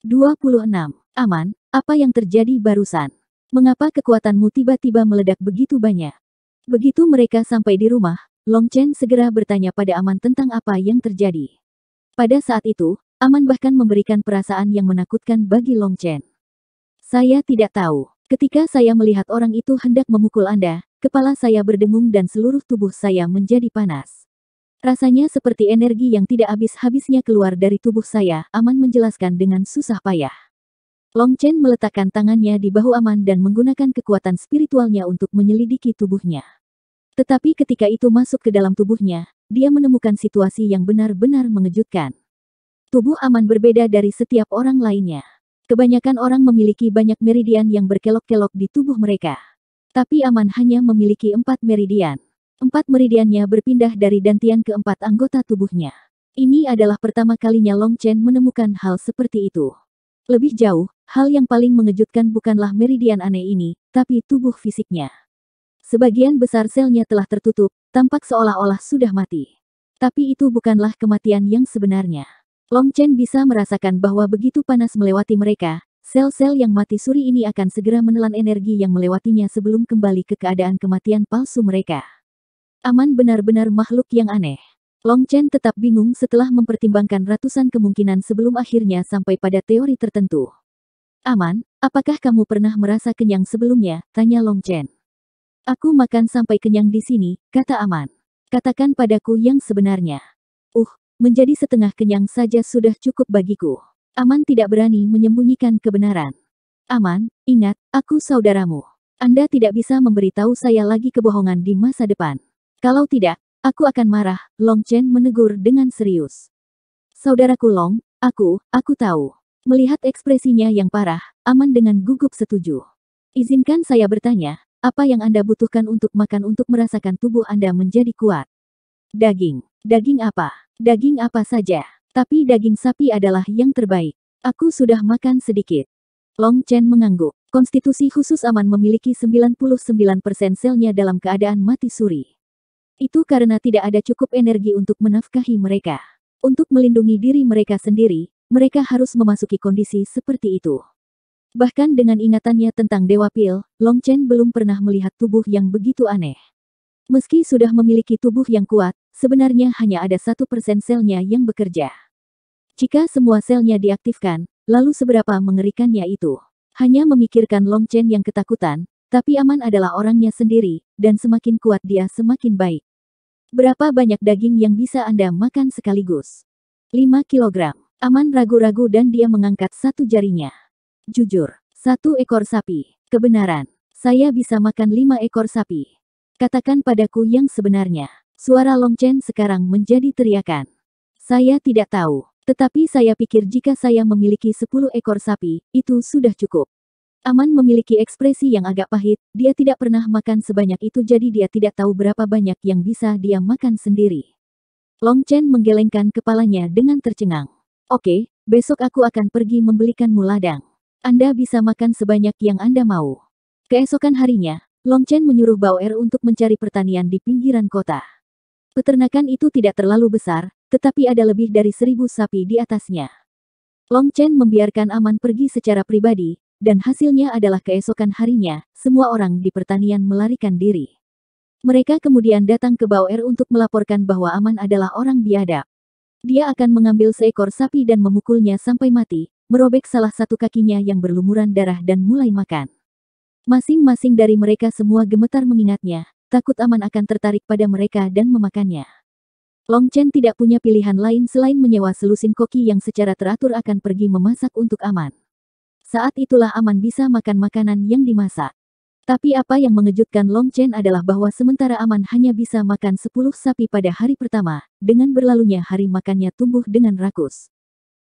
26. Aman, apa yang terjadi barusan? Mengapa kekuatanmu tiba-tiba meledak begitu banyak? Begitu mereka sampai di rumah, Long Chen segera bertanya pada Aman tentang apa yang terjadi. Pada saat itu, Aman bahkan memberikan perasaan yang menakutkan bagi Long Chen. Saya tidak tahu. Ketika saya melihat orang itu hendak memukul Anda, kepala saya berdengung dan seluruh tubuh saya menjadi panas. Rasanya seperti energi yang tidak habis-habisnya keluar dari tubuh saya, Aman menjelaskan dengan susah payah. Long Chen meletakkan tangannya di bahu Aman dan menggunakan kekuatan spiritualnya untuk menyelidiki tubuhnya. Tetapi ketika itu masuk ke dalam tubuhnya, dia menemukan situasi yang benar-benar mengejutkan. Tubuh Aman berbeda dari setiap orang lainnya. Kebanyakan orang memiliki banyak meridian yang berkelok-kelok di tubuh mereka. Tapi Aman hanya memiliki 4 meridian. 4 meridiannya berpindah dari dantian ke 4 anggota tubuhnya. Ini adalah pertama kalinya Long Chen menemukan hal seperti itu. Lebih jauh, hal yang paling mengejutkan bukanlah meridian aneh ini, tapi tubuh fisiknya. Sebagian besar selnya telah tertutup, tampak seolah-olah sudah mati. Tapi itu bukanlah kematian yang sebenarnya. Long Chen bisa merasakan bahwa begitu panas melewati mereka, sel-sel yang mati suri ini akan segera menelan energi yang melewatinya sebelum kembali ke keadaan kematian palsu mereka. Aman benar-benar makhluk yang aneh. Long Chen tetap bingung setelah mempertimbangkan ratusan kemungkinan sebelum akhirnya sampai pada teori tertentu. Aman, apakah kamu pernah merasa kenyang sebelumnya? Tanya Long Chen. Aku makan sampai kenyang di sini, kata Aman. Katakan padaku yang sebenarnya. Menjadi setengah kenyang saja sudah cukup bagiku. Aman tidak berani menyembunyikan kebenaran. Aman, ingat, aku saudaramu. Anda tidak bisa memberitahu saya lagi kebohongan di masa depan. Kalau tidak, aku akan marah, Long Chen menegur dengan serius. Saudaraku Long, aku tahu. Melihat ekspresinya yang parah, Aman dengan gugup setuju. Izinkan saya bertanya, apa yang Anda butuhkan untuk makan untuk merasakan tubuh Anda menjadi kuat? Daging. Daging apa? Daging apa saja. Tapi daging sapi adalah yang terbaik. Aku sudah makan sedikit. Long Chen mengangguk. Konstitusi khusus Aman memiliki 99% selnya dalam keadaan mati suri. Itu karena tidak ada cukup energi untuk menafkahi mereka. Untuk melindungi diri mereka sendiri, mereka harus memasuki kondisi seperti itu. Bahkan dengan ingatannya tentang Dewa Pil, Long Chen belum pernah melihat tubuh yang begitu aneh. Meski sudah memiliki tubuh yang kuat, sebenarnya hanya ada 1% selnya yang bekerja. Jika semua selnya diaktifkan, lalu seberapa mengerikannya itu? Hanya memikirkan Long Chen yang ketakutan, tapi Aman adalah orangnya sendiri, dan semakin kuat dia semakin baik. Berapa banyak daging yang bisa Anda makan sekaligus? 5 kilogram. Aman ragu-ragu dan dia mengangkat satu jarinya. Jujur, 1 ekor sapi. Kebenaran, saya bisa makan 5 ekor sapi. Katakan padaku yang sebenarnya. Suara Long Chen sekarang menjadi teriakan. Saya tidak tahu, tetapi saya pikir jika saya memiliki 10 ekor sapi, itu sudah cukup. Aman memiliki ekspresi yang agak pahit, dia tidak pernah makan sebanyak itu jadi dia tidak tahu berapa banyak yang bisa dia makan sendiri. Long Chen menggelengkan kepalanya dengan tercengang. Oke, besok aku akan pergi membelikanmu ladang. Anda bisa makan sebanyak yang Anda mau. Keesokan harinya, Long Chen menyuruh Bauer untuk mencari pertanian di pinggiran kota. Peternakan itu tidak terlalu besar, tetapi ada lebih dari 1000 sapi di atasnya. Long Chen membiarkan Aman pergi secara pribadi, dan hasilnya adalah keesokan harinya, semua orang di pertanian melarikan diri. Mereka kemudian datang ke Bauer untuk melaporkan bahwa Aman adalah orang biadab. Dia akan mengambil seekor sapi dan memukulnya sampai mati, merobek salah satu kakinya yang berlumuran darah dan mulai makan. Masing-masing dari mereka semua gemetar mengingatnya, takut Aman akan tertarik pada mereka dan memakannya. Long Chen tidak punya pilihan lain selain menyewa selusin koki yang secara teratur akan pergi memasak untuk Aman. Saat itulah Aman bisa makan makanan yang dimasak. Tapi apa yang mengejutkan Long Chen adalah bahwa sementara Aman hanya bisa makan 10 sapi pada hari pertama, dengan berlalunya hari makannya tumbuh dengan rakus.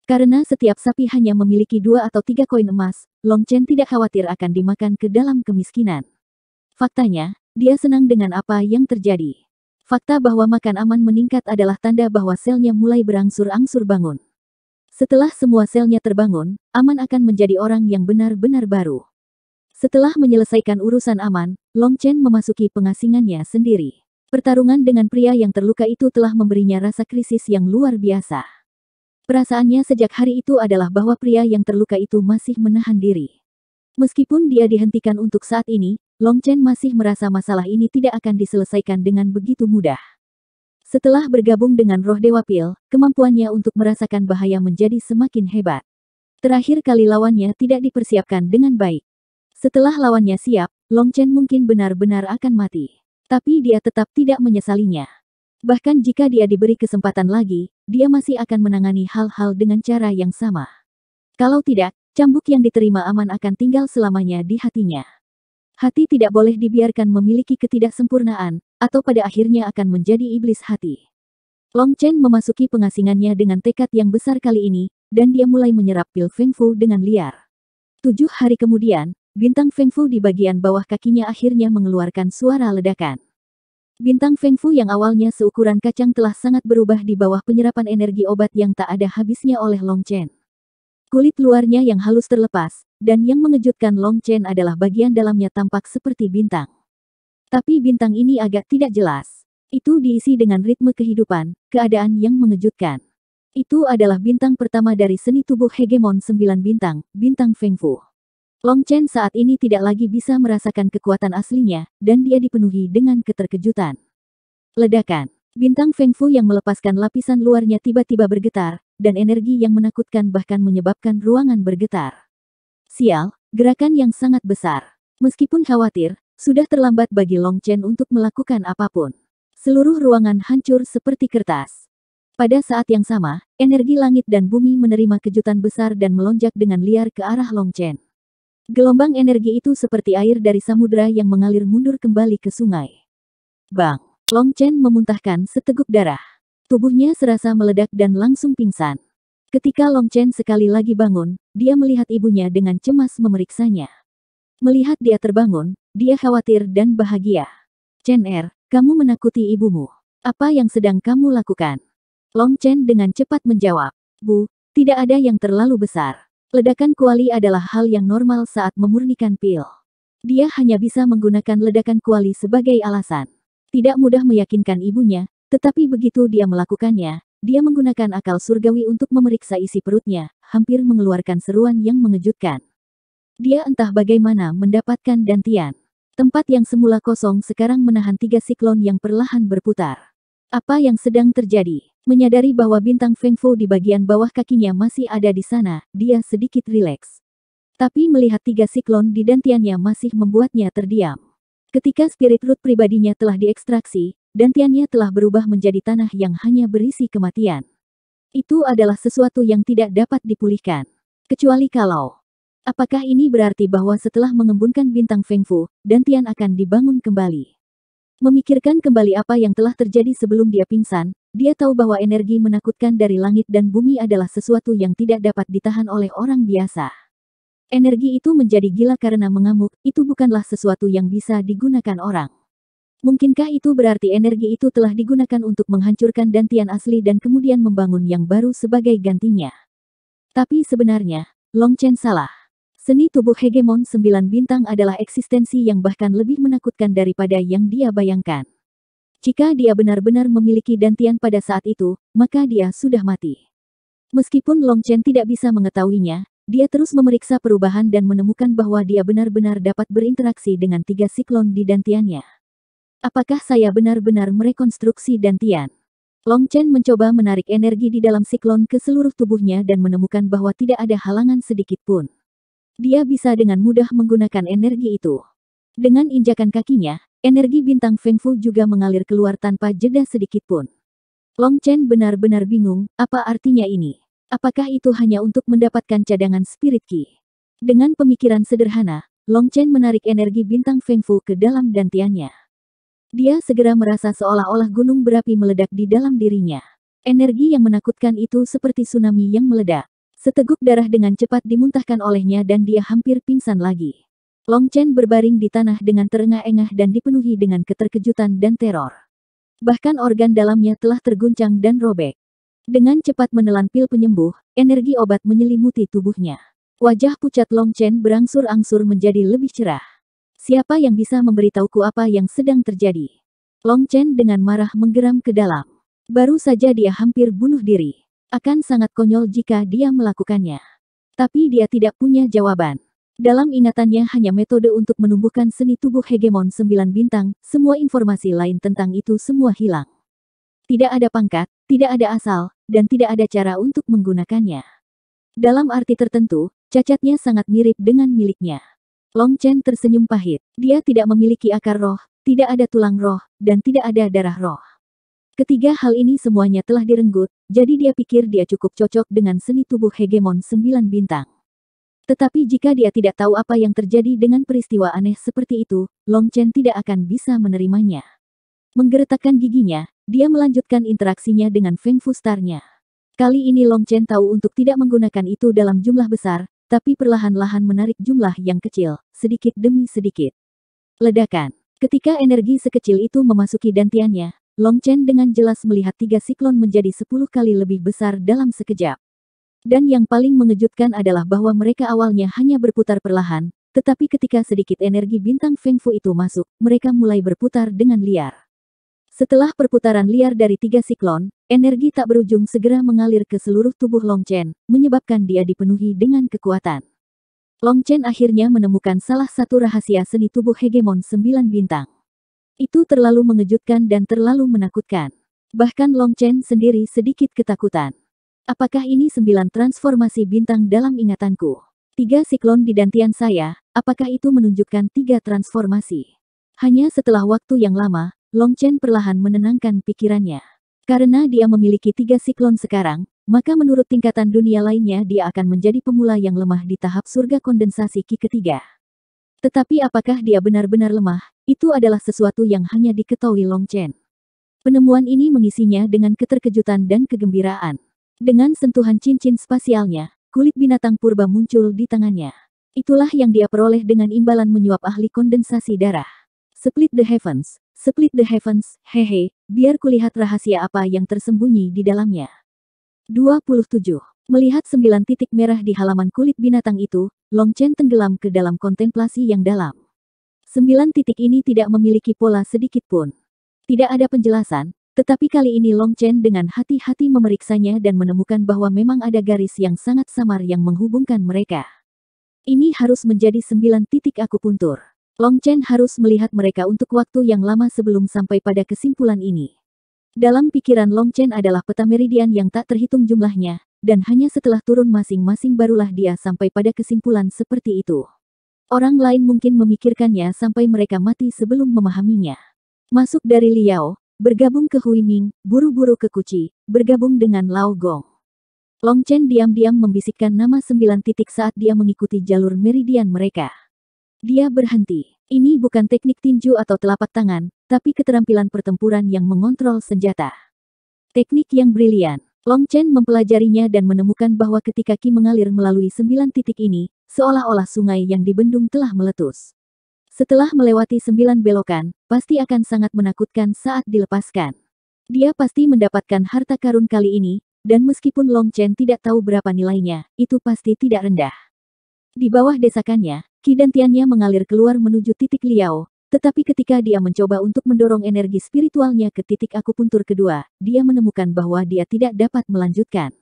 Karena setiap sapi hanya memiliki 2 atau 3 koin emas, Long Chen tidak khawatir akan dimakan ke dalam kemiskinan. Faktanya, dia senang dengan apa yang terjadi. Fakta bahwa makan Aman meningkat adalah tanda bahwa selnya mulai berangsur-angsur bangun. Setelah semua selnya terbangun, Aman akan menjadi orang yang benar-benar baru. Setelah menyelesaikan urusan Aman, Long Chen memasuki pengasingannya sendiri. Pertarungan dengan pria yang terluka itu telah memberinya rasa krisis yang luar biasa. Perasaannya sejak hari itu adalah bahwa pria yang terluka itu masih menahan diri. Meskipun dia dihentikan untuk saat ini, Long Chen masih merasa masalah ini tidak akan diselesaikan dengan begitu mudah. Setelah bergabung dengan roh Dewa Pil, kemampuannya untuk merasakan bahaya menjadi semakin hebat. Terakhir kali lawannya tidak dipersiapkan dengan baik. Setelah lawannya siap, Long Chen mungkin benar-benar akan mati. Tapi dia tetap tidak menyesalinya. Bahkan jika dia diberi kesempatan lagi, dia masih akan menangani hal-hal dengan cara yang sama. Kalau tidak, cambuk yang diterima aman akan tinggal selamanya di hatinya. Hati tidak boleh dibiarkan memiliki ketidaksempurnaan, atau pada akhirnya akan menjadi iblis hati. Long Chen memasuki pengasingannya dengan tekad yang besar kali ini, dan dia mulai menyerap pil Feng Fu dengan liar. 7 hari kemudian, bintang Feng Fu di bagian bawah kakinya akhirnya mengeluarkan suara ledakan. Bintang Feng Fu yang awalnya seukuran kacang telah sangat berubah di bawah penyerapan energi obat yang tak ada habisnya oleh Long Chen. Kulit luarnya yang halus terlepas, dan yang mengejutkan Long Chen adalah bagian dalamnya tampak seperti bintang. Tapi bintang ini agak tidak jelas. Itu diisi dengan ritme kehidupan, keadaan yang mengejutkan. Itu adalah bintang pertama dari seni tubuh hegemon 9 bintang, bintang Feng Fu. Long Chen saat ini tidak lagi bisa merasakan kekuatan aslinya, dan dia dipenuhi dengan keterkejutan. Ledakan. Bintang Feng Fu yang melepaskan lapisan luarnya tiba-tiba bergetar, dan energi yang menakutkan bahkan menyebabkan ruangan bergetar. Sial, gerakan yang sangat besar. Meskipun khawatir, sudah terlambat bagi Long Chen untuk melakukan apapun. Seluruh ruangan hancur seperti kertas. Pada saat yang sama, energi langit dan bumi menerima kejutan besar dan melonjak dengan liar ke arah Long Chen. Gelombang energi itu seperti air dari samudera yang mengalir mundur kembali ke sungai. Bang! Long Chen memuntahkan seteguk darah. Tubuhnya serasa meledak dan langsung pingsan. Ketika Long Chen sekali lagi bangun, dia melihat ibunya dengan cemas memeriksanya. Melihat dia terbangun, dia khawatir dan bahagia. Chen Er, kamu menakuti ibumu. Apa yang sedang kamu lakukan? Long Chen dengan cepat menjawab. Bu, tidak ada yang terlalu besar. Ledakan kuali adalah hal yang normal saat memurnikan pil. Dia hanya bisa menggunakan ledakan kuali sebagai alasan. Tidak mudah meyakinkan ibunya, tetapi begitu dia melakukannya, dia menggunakan akal surgawi untuk memeriksa isi perutnya, hampir mengeluarkan seruan yang mengejutkan. Dia entah bagaimana mendapatkan dantian. Tempat yang semula kosong sekarang menahan 3 siklon yang perlahan berputar. Apa yang sedang terjadi? Menyadari bahwa bintang Feng Fu di bagian bawah kakinya masih ada di sana, dia sedikit rileks. Tapi melihat 3 siklon di dantiannya masih membuatnya terdiam. Ketika spirit root pribadinya telah diekstraksi, dantiannya telah berubah menjadi tanah yang hanya berisi kematian. Itu adalah sesuatu yang tidak dapat dipulihkan. Kecuali kalau... Apakah ini berarti bahwa setelah mengembunkan bintang Feng Fu, dantian akan dibangun kembali? Memikirkan kembali apa yang telah terjadi sebelum dia pingsan, dia tahu bahwa energi menakutkan dari langit dan bumi adalah sesuatu yang tidak dapat ditahan oleh orang biasa. Energi itu menjadi gila karena mengamuk, itu bukanlah sesuatu yang bisa digunakan orang. Mungkinkah itu berarti energi itu telah digunakan untuk menghancurkan dantian asli dan kemudian membangun yang baru sebagai gantinya? Tapi sebenarnya, Long Chen salah. Seni tubuh hegemon 9 bintang adalah eksistensi yang bahkan lebih menakutkan daripada yang dia bayangkan. Jika dia benar-benar memiliki dantian pada saat itu, maka dia sudah mati. Meskipun Long Chen tidak bisa mengetahuinya, dia terus memeriksa perubahan dan menemukan bahwa dia benar-benar dapat berinteraksi dengan 3 siklon di dantiannya. Apakah saya benar-benar merekonstruksi dantian? Long Chen mencoba menarik energi di dalam siklon ke seluruh tubuhnya dan menemukan bahwa tidak ada halangan sedikit pun. Dia bisa dengan mudah menggunakan energi itu. Dengan injakan kakinya, energi bintang Feng Fu juga mengalir keluar tanpa jeda sedikit pun. Long Chen benar-benar bingung, apa artinya ini? Apakah itu hanya untuk mendapatkan cadangan spirit ki? Dengan pemikiran sederhana, Long Chen menarik energi bintang Feng Fu ke dalam dantiannya. Dia segera merasa seolah-olah gunung berapi meledak di dalam dirinya. Energi yang menakutkan itu seperti tsunami yang meledak. Seteguk darah dengan cepat dimuntahkan olehnya dan dia hampir pingsan lagi. Long Chen berbaring di tanah dengan terengah-engah dan dipenuhi dengan keterkejutan dan teror. Bahkan organ dalamnya telah terguncang dan robek. Dengan cepat menelan pil penyembuh, energi obat menyelimuti tubuhnya. Wajah pucat Long Chen berangsur-angsur menjadi lebih cerah. Siapa yang bisa memberitahuku apa yang sedang terjadi? Long Chen dengan marah menggeram ke dalam. Baru saja dia hampir bunuh diri. Akan sangat konyol jika dia melakukannya. Tapi dia tidak punya jawaban. Dalam ingatannya hanya metode untuk menumbuhkan seni tubuh hegemon 9 bintang, semua informasi lain tentang itu semua hilang. Tidak ada pangkat, tidak ada asal, dan tidak ada cara untuk menggunakannya. Dalam arti tertentu, cacatnya sangat mirip dengan miliknya. Long Chen tersenyum pahit. Dia tidak memiliki akar roh, tidak ada tulang roh, dan tidak ada darah roh. Ketiga hal ini semuanya telah direnggut, jadi dia pikir dia cukup cocok dengan seni tubuh hegemon 9 bintang. Tetapi jika dia tidak tahu apa yang terjadi dengan peristiwa aneh seperti itu, Long Chen tidak akan bisa menerimanya. Menggeretakkan giginya, dia melanjutkan interaksinya dengan Feng Fu Star-nya. Kali ini Long Chen tahu untuk tidak menggunakan itu dalam jumlah besar, tapi perlahan-lahan menarik jumlah yang kecil, sedikit demi sedikit. Ledakan. Ketika energi sekecil itu memasuki dantiannya, Long Chen dengan jelas melihat 3 siklon menjadi 10 kali lebih besar dalam sekejap. Dan yang paling mengejutkan adalah bahwa mereka awalnya hanya berputar perlahan, tetapi ketika sedikit energi bintang Feng Fu itu masuk, mereka mulai berputar dengan liar. Setelah perputaran liar dari 3 siklon, energi tak berujung segera mengalir ke seluruh tubuh Long Chen, menyebabkan dia dipenuhi dengan kekuatan. Long Chen akhirnya menemukan salah satu rahasia seni tubuh hegemon 9 bintang. Itu terlalu mengejutkan dan terlalu menakutkan. Bahkan Long Chen sendiri sedikit ketakutan. Apakah ini 9 transformasi bintang dalam ingatanku? 3 siklon di dantian saya, apakah itu menunjukkan 3 transformasi? Hanya setelah waktu yang lama, Long Chen perlahan menenangkan pikirannya. Karena dia memiliki 3 siklon sekarang, maka menurut tingkatan dunia lainnya dia akan menjadi pemula yang lemah di tahap surga kondensasi Qi ketiga. Tetapi apakah dia benar-benar lemah, itu adalah sesuatu yang hanya diketahui Long Chen. Penemuan ini mengisinya dengan keterkejutan dan kegembiraan. Dengan sentuhan cincin spasialnya, kulit binatang purba muncul di tangannya. Itulah yang dia peroleh dengan imbalan menyuap ahli kondensasi darah. Split the heavens, hehe, biar kulihat rahasia apa yang tersembunyi di dalamnya. 27. Melihat 9 titik merah di halaman kulit binatang itu, Long Chen tenggelam ke dalam kontemplasi yang dalam. 9 titik ini tidak memiliki pola sedikit pun. Tidak ada penjelasan, tetapi kali ini Long Chen dengan hati-hati memeriksanya dan menemukan bahwa memang ada garis yang sangat samar yang menghubungkan mereka. Ini harus menjadi 9 titik akupuntur. Long Chen harus melihat mereka untuk waktu yang lama sebelum sampai pada kesimpulan ini. Dalam pikiran Long Chen adalah peta meridian yang tak terhitung jumlahnya, dan hanya setelah turun masing-masing barulah dia sampai pada kesimpulan seperti itu. Orang lain mungkin memikirkannya sampai mereka mati sebelum memahaminya. Masuk dari Liao, bergabung ke Huiming, buru-buru ke Kuci, bergabung dengan Lao Gong. Long Chen diam-diam membisikkan nama 9 titik saat dia mengikuti jalur meridian mereka. Dia berhenti. Ini bukan teknik tinju atau telapak tangan, tapi keterampilan pertempuran yang mengontrol senjata. Teknik yang brilian. Long Chen mempelajarinya dan menemukan bahwa ketika Qi mengalir melalui 9 titik ini, seolah-olah sungai yang dibendung telah meletus. Setelah melewati 9 belokan, pasti akan sangat menakutkan saat dilepaskan. Dia pasti mendapatkan harta karun kali ini, dan meskipun Long Chen tidak tahu berapa nilainya, itu pasti tidak rendah. Di bawah desakannya, Qi dantiannya mengalir keluar menuju titik Liao, tetapi ketika dia mencoba untuk mendorong energi spiritualnya ke titik akupuntur kedua, dia menemukan bahwa dia tidak dapat melanjutkan.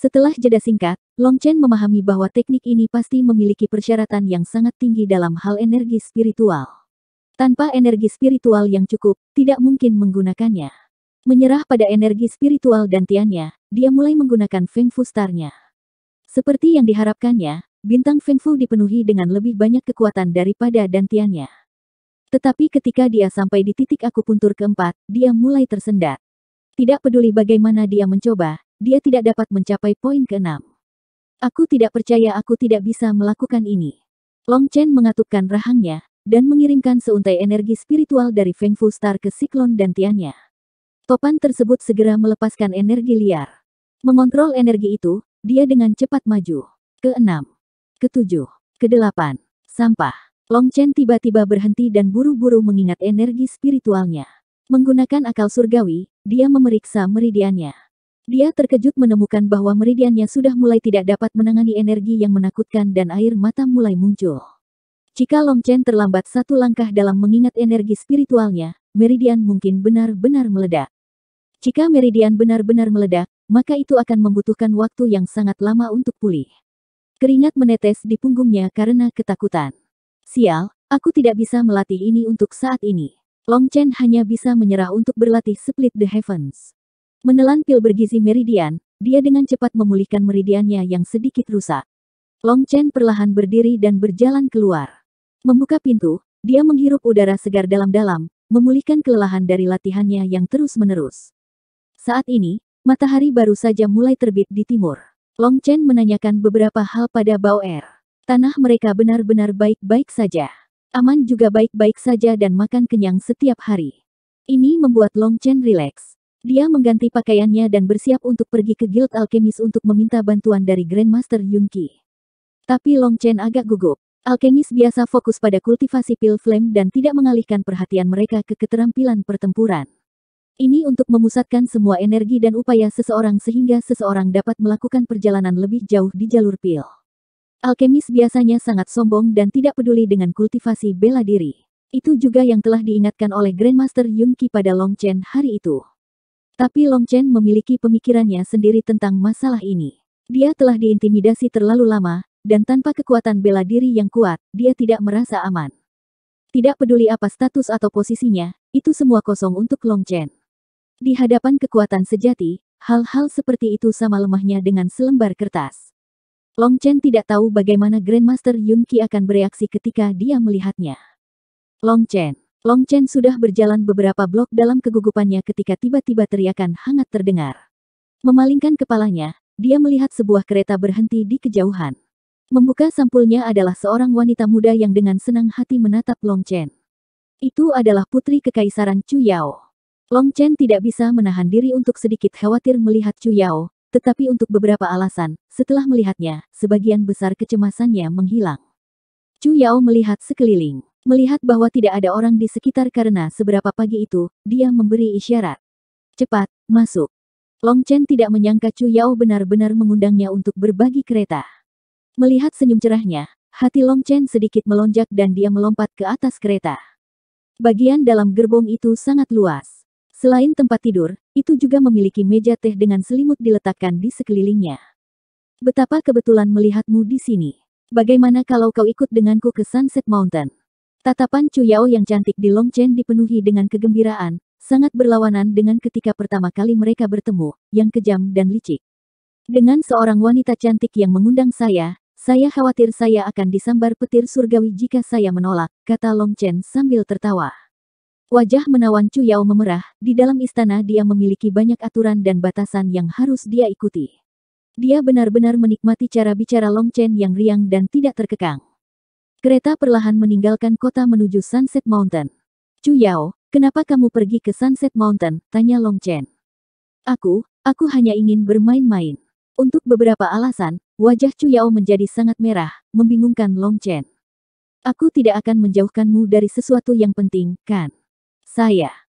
Setelah jeda singkat, Long Chen memahami bahwa teknik ini pasti memiliki persyaratan yang sangat tinggi dalam hal energi spiritual. Tanpa energi spiritual yang cukup, tidak mungkin menggunakannya. Menyerah pada energi spiritual dantiannya, dia mulai menggunakan Feng Fu Star-nya. Seperti yang diharapkannya, bintang Feng Fu dipenuhi dengan lebih banyak kekuatan daripada dantiannya. Tetapi ketika dia sampai di titik akupuntur keempat, dia mulai tersendat. Tidak peduli bagaimana dia mencoba, dia tidak dapat mencapai poin ke-6. Aku tidak percaya aku tidak bisa melakukan ini. Long Chen mengatupkan rahangnya, dan mengirimkan seuntai energi spiritual dari Feng Fu Star ke siklon dantiannya. Topan tersebut segera melepaskan energi liar. Mengontrol energi itu, dia dengan cepat maju. Ke-6. Ke-7. Ke-8. Sampah. Long Chen tiba-tiba berhenti dan buru-buru mengingat energi spiritualnya. Menggunakan akal surgawi, dia memeriksa meridiannya. Dia terkejut menemukan bahwa meridiannya sudah mulai tidak dapat menangani energi yang menakutkan dan air mata mulai muncul. Jika Long Chen terlambat satu langkah dalam mengingat energi spiritualnya, meridian mungkin benar-benar meledak. Jika meridian benar-benar meledak, maka itu akan membutuhkan waktu yang sangat lama untuk pulih. Keringat menetes di punggungnya karena ketakutan. Sial, aku tidak bisa melatih ini untuk saat ini. Long Chen hanya bisa menyerah untuk berlatih Split the Heavens. Menelan pil bergizi meridian, dia dengan cepat memulihkan meridiannya yang sedikit rusak. Long Chen perlahan berdiri dan berjalan keluar. Membuka pintu, dia menghirup udara segar dalam-dalam, memulihkan kelelahan dari latihannya yang terus-menerus. Saat ini, matahari baru saja mulai terbit di timur. Long Chen menanyakan beberapa hal pada Bao Er. Tanah mereka benar-benar baik-baik saja. Aman juga baik-baik saja dan makan kenyang setiap hari. Ini membuat Long Chen rileks. Dia mengganti pakaiannya dan bersiap untuk pergi ke Guild Alkemis untuk meminta bantuan dari Grandmaster Yun Qi. Tapi Long Chen agak gugup. Alkemis biasa fokus pada kultivasi pil flame dan tidak mengalihkan perhatian mereka ke keterampilan pertempuran. Ini untuk memusatkan semua energi dan upaya seseorang sehingga seseorang dapat melakukan perjalanan lebih jauh di jalur pil. Alkemis biasanya sangat sombong dan tidak peduli dengan kultivasi bela diri. Itu juga yang telah diingatkan oleh Grandmaster Yun Qi pada Long Chen hari itu. Tapi Long Chen memiliki pemikirannya sendiri tentang masalah ini. Dia telah diintimidasi terlalu lama, dan tanpa kekuatan bela diri yang kuat, dia tidak merasa aman. Tidak peduli apa status atau posisinya, itu semua kosong untuk Long Chen. Di hadapan kekuatan sejati, hal-hal seperti itu sama lemahnya dengan selembar kertas. Long Chen tidak tahu bagaimana Grandmaster Yun Qi akan bereaksi ketika dia melihatnya. Long Chen sudah berjalan beberapa blok dalam kegugupannya ketika tiba-tiba teriakan hangat terdengar. Memalingkan kepalanya, dia melihat sebuah kereta berhenti di kejauhan. Membuka sampulnya adalah seorang wanita muda yang dengan senang hati menatap Long Chen. Itu adalah putri kekaisaran Chu Yao. Long Chen tidak bisa menahan diri untuk sedikit khawatir melihat Chu Yao, tetapi untuk beberapa alasan, setelah melihatnya, sebagian besar kecemasannya menghilang. Chu Yao melihat sekeliling. Melihat bahwa tidak ada orang di sekitar karena seberapa pagi itu, dia memberi isyarat. Cepat, masuk. Long Chen tidak menyangka Chu Yao benar-benar mengundangnya untuk berbagi kereta. Melihat senyum cerahnya, hati Long Chen sedikit melonjak dan dia melompat ke atas kereta. Bagian dalam gerbong itu sangat luas. Selain tempat tidur, itu juga memiliki meja teh dengan selimut diletakkan di sekelilingnya. Betapa kebetulan melihatmu di sini. Bagaimana kalau kau ikut denganku ke Sunset Mountain? Tatapan Chu Yao yang cantik di Long Chen dipenuhi dengan kegembiraan, sangat berlawanan dengan ketika pertama kali mereka bertemu, yang kejam dan licik. Dengan seorang wanita cantik yang mengundang saya khawatir saya akan disambar petir surgawi jika saya menolak, kata Long Chen sambil tertawa. Wajah menawan Chu Yao memerah, di dalam istana dia memiliki banyak aturan dan batasan yang harus dia ikuti. Dia benar-benar menikmati cara bicara Long Chen yang riang dan tidak terkekang. Kereta perlahan meninggalkan kota menuju Sunset Mountain. Chu Yao, kenapa kamu pergi ke Sunset Mountain? Tanya Long Chen. Aku hanya ingin bermain-main. Untuk beberapa alasan, wajah Chu Yao menjadi sangat merah, membingungkan Long Chen. Aku tidak akan menjauhkanmu dari sesuatu yang penting, kan?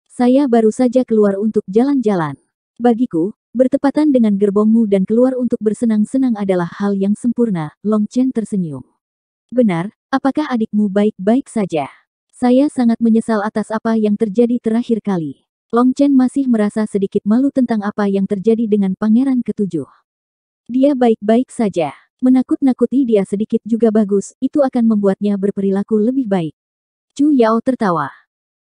Saya baru saja keluar untuk jalan-jalan. Bagiku, bertepatan dengan gerbongmu dan keluar untuk bersenang-senang adalah hal yang sempurna, Long Chen tersenyum. Benar, apakah adikmu baik-baik saja? Saya sangat menyesal atas apa yang terjadi terakhir kali. Long Chen masih merasa sedikit malu tentang apa yang terjadi dengan Pangeran Ketujuh. Dia baik-baik saja. Menakut-nakuti dia sedikit juga bagus, itu akan membuatnya berperilaku lebih baik. Chu Yao tertawa.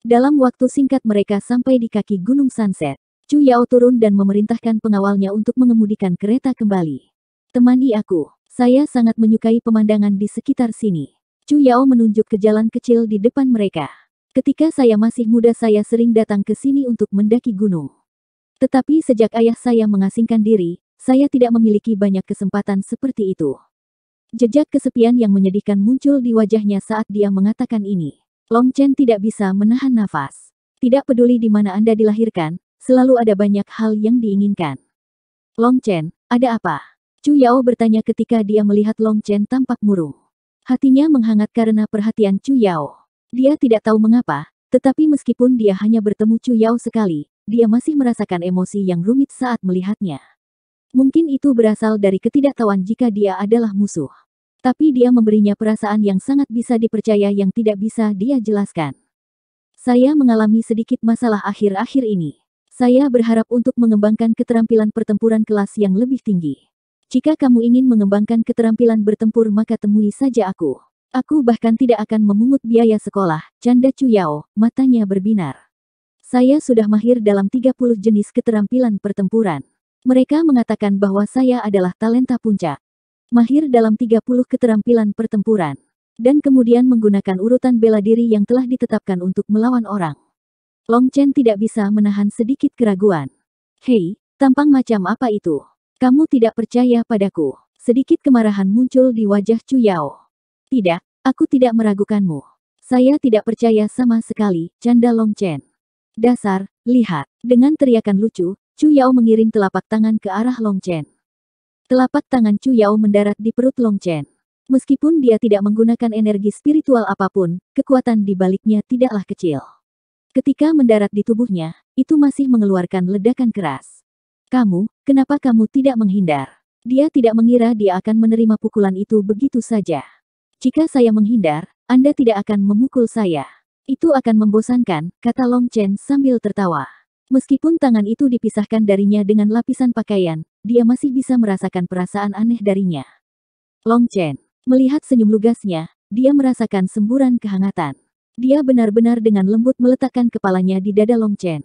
Dalam waktu singkat mereka sampai di kaki Gunung Sunset. Chu Yao turun dan memerintahkan pengawalnya untuk mengemudikan kereta kembali. Temani aku. Saya sangat menyukai pemandangan di sekitar sini. Chu Yao menunjuk ke jalan kecil di depan mereka. Ketika saya masih muda saya sering datang ke sini untuk mendaki gunung. Tetapi sejak ayah saya mengasingkan diri, saya tidak memiliki banyak kesempatan seperti itu. Jejak kesepian yang menyedihkan muncul di wajahnya saat dia mengatakan ini. Long Chen tidak bisa menahan nafas. Tidak peduli di mana Anda dilahirkan, selalu ada banyak hal yang diinginkan. Long Chen, ada apa? Chu Yao bertanya ketika dia melihat Long Chen tampak murung. Hatinya menghangat karena perhatian Chu Yao. Dia tidak tahu mengapa, tetapi meskipun dia hanya bertemu Chu Yao sekali, dia masih merasakan emosi yang rumit saat melihatnya. Mungkin itu berasal dari ketidaktahuan jika dia adalah musuh. Tapi dia memberinya perasaan yang sangat bisa dipercaya yang tidak bisa dia jelaskan. Saya mengalami sedikit masalah akhir-akhir ini. Saya berharap untuk mengembangkan keterampilan pertempuran kelas yang lebih tinggi. Jika kamu ingin mengembangkan keterampilan bertempur maka temui saja aku. Aku bahkan tidak akan memungut biaya sekolah, canda Chu Yao, matanya berbinar. Saya sudah mahir dalam 30 jenis keterampilan pertempuran. Mereka mengatakan bahwa saya adalah talenta puncak. Mahir dalam 30 keterampilan pertempuran. Dan kemudian menggunakan urutan bela diri yang telah ditetapkan untuk melawan orang. Long Chen tidak bisa menahan sedikit keraguan. Hei, tampang macam apa itu? Kamu tidak percaya padaku? Sedikit kemarahan muncul di wajah Chu Yao. Tidak, aku tidak meragukanmu. Saya tidak percaya sama sekali, canda Long Chen. Dasar, lihat. Dengan teriakan lucu, Chu Yao mengirim telapak tangan ke arah Long Chen. Telapak tangan Chu Yao mendarat di perut Long Chen. Meskipun dia tidak menggunakan energi spiritual apapun, kekuatan di baliknya tidaklah kecil. Ketika mendarat di tubuhnya, itu masih mengeluarkan ledakan keras. Kenapa kamu tidak menghindar? Dia tidak mengira dia akan menerima pukulan itu begitu saja. Jika saya menghindar, Anda tidak akan memukul saya. Itu akan membosankan, kata Long Chen sambil tertawa. Meskipun tangan itu dipisahkan darinya dengan lapisan pakaian, dia masih bisa merasakan perasaan aneh darinya. Long Chen melihat senyum lugasnya, dia merasakan semburan kehangatan. Dia benar-benar dengan lembut meletakkan kepalanya di dada Long Chen.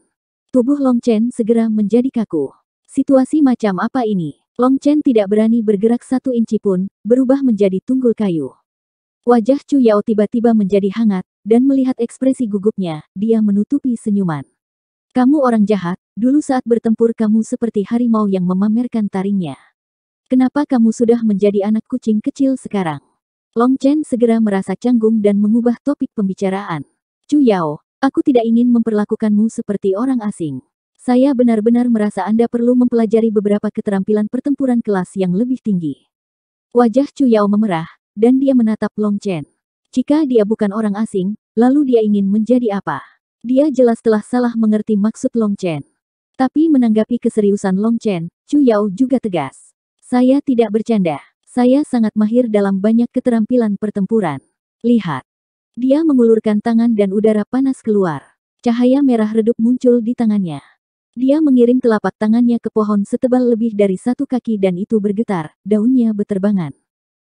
Tubuh Long Chen segera menjadi kaku. Situasi macam apa ini? Long Chen tidak berani bergerak 1 inci pun, berubah menjadi tunggul kayu. Wajah Chu Yao tiba-tiba menjadi hangat, dan melihat ekspresi gugupnya, dia menutupi senyuman. Kamu orang jahat, dulu saat bertempur kamu seperti harimau yang memamerkan taringnya. Kenapa kamu sudah menjadi anak kucing kecil sekarang? Long Chen segera merasa canggung dan mengubah topik pembicaraan. Chu Yao, aku tidak ingin memperlakukanmu seperti orang asing. Saya benar-benar merasa Anda perlu mempelajari beberapa keterampilan pertempuran kelas yang lebih tinggi. Wajah Chu Yao memerah, dan dia menatap Long Chen. Jika dia bukan orang asing, lalu dia ingin menjadi apa? Dia jelas telah salah mengerti maksud Long Chen. Tapi menanggapi keseriusan Long Chen, Chu Yao juga tegas. Saya tidak bercanda. Saya sangat mahir dalam banyak keterampilan pertempuran. Lihat. Dia mengulurkan tangan dan udara panas keluar. Cahaya merah redup muncul di tangannya. Dia mengirim telapak tangannya ke pohon setebal lebih dari 1 kaki dan itu bergetar, daunnya beterbangan.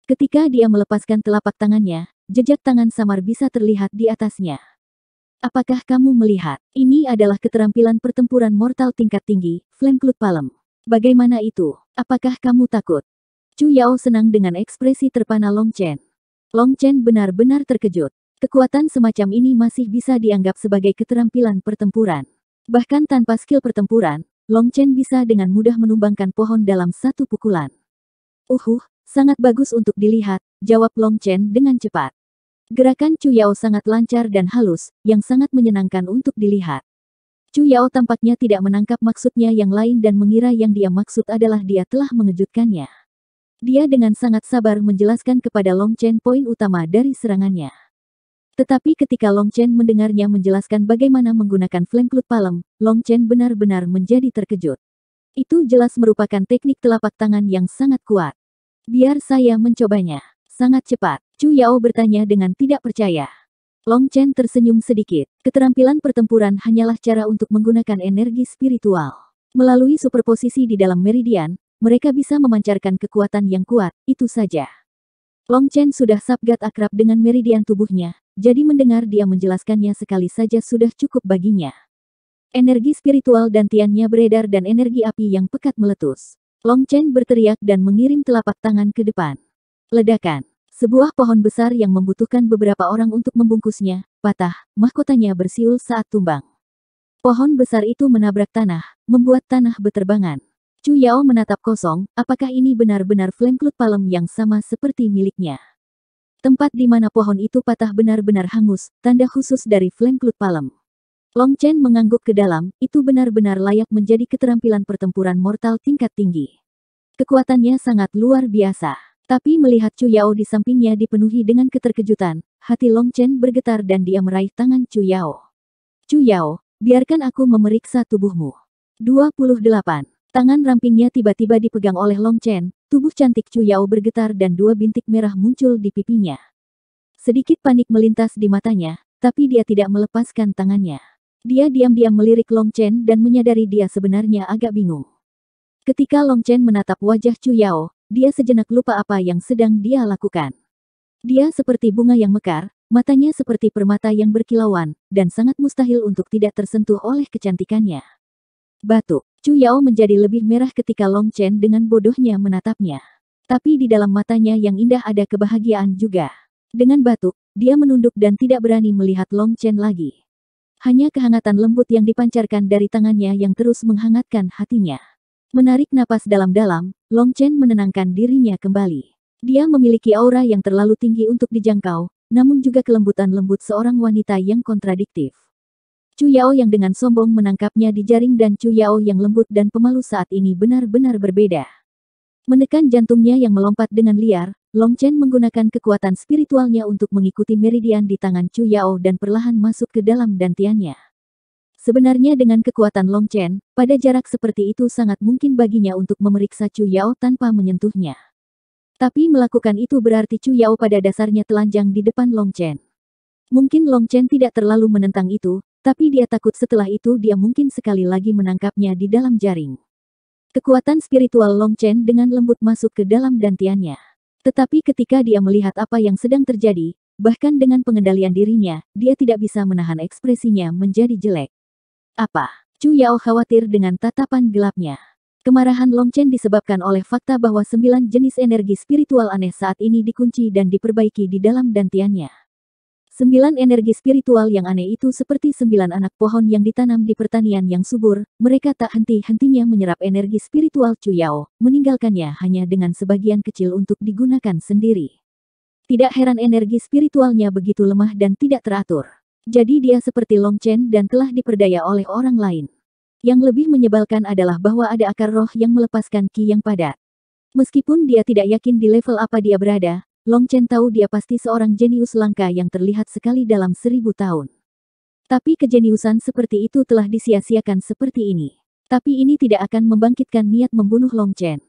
Ketika dia melepaskan telapak tangannya, jejak tangan samar bisa terlihat di atasnya. Apakah kamu melihat? Ini adalah keterampilan pertempuran mortal tingkat tinggi, Flamecloud Palm. Bagaimana itu? Apakah kamu takut? Chu Yao senang dengan ekspresi terpana Long Chen. Long Chen benar-benar terkejut. Kekuatan semacam ini masih bisa dianggap sebagai keterampilan pertempuran. Bahkan tanpa skill pertempuran, Long Chen bisa dengan mudah menumbangkan pohon dalam 1 pukulan. Sangat bagus untuk dilihat, jawab Long Chen dengan cepat. Gerakan Chu Yao sangat lancar dan halus, yang sangat menyenangkan untuk dilihat. Chu Yao tampaknya tidak menangkap maksudnya yang lain dan mengira yang dia maksud adalah dia telah mengejutkannya. Dia dengan sangat sabar menjelaskan kepada Long Chen poin utama dari serangannya. Tetapi ketika Long Chen mendengarnya menjelaskan bagaimana menggunakan Flamecloud Palm, Long Chen benar-benar menjadi terkejut. Itu jelas merupakan teknik telapak tangan yang sangat kuat. Biar saya mencobanya. Sangat cepat, Chu Yao bertanya dengan tidak percaya. Long Chen tersenyum sedikit. Keterampilan pertempuran hanyalah cara untuk menggunakan energi spiritual. Melalui superposisi di dalam meridian, mereka bisa memancarkan kekuatan yang kuat, itu saja. Long Chen sudah sabgat akrab dengan meridian tubuhnya, jadi mendengar dia menjelaskannya sekali saja sudah cukup baginya. Energi spiritual dan tiannya beredar dan energi api yang pekat meletus. Long Chen berteriak dan mengirim telapak tangan ke depan. Ledakan. Sebuah pohon besar yang membutuhkan beberapa orang untuk membungkusnya, patah, mahkotanya bersiul saat tumbang. Pohon besar itu menabrak tanah, membuat tanah beterbangan. Chu Yao menatap kosong, apakah ini benar-benar Flamecloud Palm yang sama seperti miliknya? Tempat di mana pohon itu patah benar-benar hangus, tanda khusus dari Flamecloud Palm. Long Chen mengangguk ke dalam, itu benar-benar layak menjadi keterampilan pertempuran mortal tingkat tinggi. Kekuatannya sangat luar biasa. Tapi melihat Chu Yao di sampingnya dipenuhi dengan keterkejutan, hati Long Chen bergetar dan dia meraih tangan Chu Yao. Chu Yao, biarkan aku memeriksa tubuhmu. 28. Tangan rampingnya tiba-tiba dipegang oleh Long Chen, tubuh cantik Chu Yao bergetar dan 2 bintik merah muncul di pipinya. Sedikit panik melintas di matanya, tapi dia tidak melepaskan tangannya. Dia diam-diam melirik Long Chen dan menyadari dia sebenarnya agak bingung. Ketika Long Chen menatap wajah Chu Yao, dia sejenak lupa apa yang sedang dia lakukan. Dia seperti bunga yang mekar, matanya seperti permata yang berkilauan, dan sangat mustahil untuk tidak tersentuh oleh kecantikannya. Batuk. Chu Yao menjadi lebih merah ketika Long Chen dengan bodohnya menatapnya. Tapi di dalam matanya yang indah ada kebahagiaan juga. Dengan batuk, dia menunduk dan tidak berani melihat Long Chen lagi. Hanya kehangatan lembut yang dipancarkan dari tangannya yang terus menghangatkan hatinya. Menarik napas dalam-dalam, Long Chen menenangkan dirinya kembali. Dia memiliki aura yang terlalu tinggi untuk dijangkau, namun juga kelembutan lembut seorang wanita yang kontradiktif. Chu Yao yang dengan sombong menangkapnya di jaring dan Chu Yao yang lembut dan pemalu saat ini benar-benar berbeda. Menekan jantungnya yang melompat dengan liar, Long Chen menggunakan kekuatan spiritualnya untuk mengikuti meridian di tangan Chu Yao dan perlahan masuk ke dalam dantiannya. Sebenarnya dengan kekuatan Long Chen, pada jarak seperti itu sangat mungkin baginya untuk memeriksa Chu Yao tanpa menyentuhnya. Tapi melakukan itu berarti Chu Yao pada dasarnya telanjang di depan Long Chen. Mungkin Long Chen tidak terlalu menentang itu, tapi dia takut setelah itu dia mungkin sekali lagi menangkapnya di dalam jaring. Kekuatan spiritual Long Chen dengan lembut masuk ke dalam dantiannya. Tetapi ketika dia melihat apa yang sedang terjadi, bahkan dengan pengendalian dirinya, dia tidak bisa menahan ekspresinya menjadi jelek. Apa? Chu Yao khawatir dengan tatapan gelapnya. Kemarahan Long Chen disebabkan oleh fakta bahwa 9 jenis energi spiritual aneh saat ini dikunci dan diperbaiki di dalam dantiannya. 9 energi spiritual yang aneh itu seperti 9 anak pohon yang ditanam di pertanian yang subur, mereka tak henti-hentinya menyerap energi spiritual Chu Yao, meninggalkannya hanya dengan sebagian kecil untuk digunakan sendiri. Tidak heran energi spiritualnya begitu lemah dan tidak teratur. Jadi dia seperti Long Chen dan telah diperdaya oleh orang lain. Yang lebih menyebalkan adalah bahwa ada akar roh yang melepaskan ki yang padat. Meskipun dia tidak yakin di level apa dia berada, Long Chen tahu dia pasti seorang jenius langka yang terlihat sekali dalam 1000 tahun. Tapi kejeniusan seperti itu telah disia-siakan seperti ini. Tapi ini tidak akan membangkitkan niat membunuh Long Chen.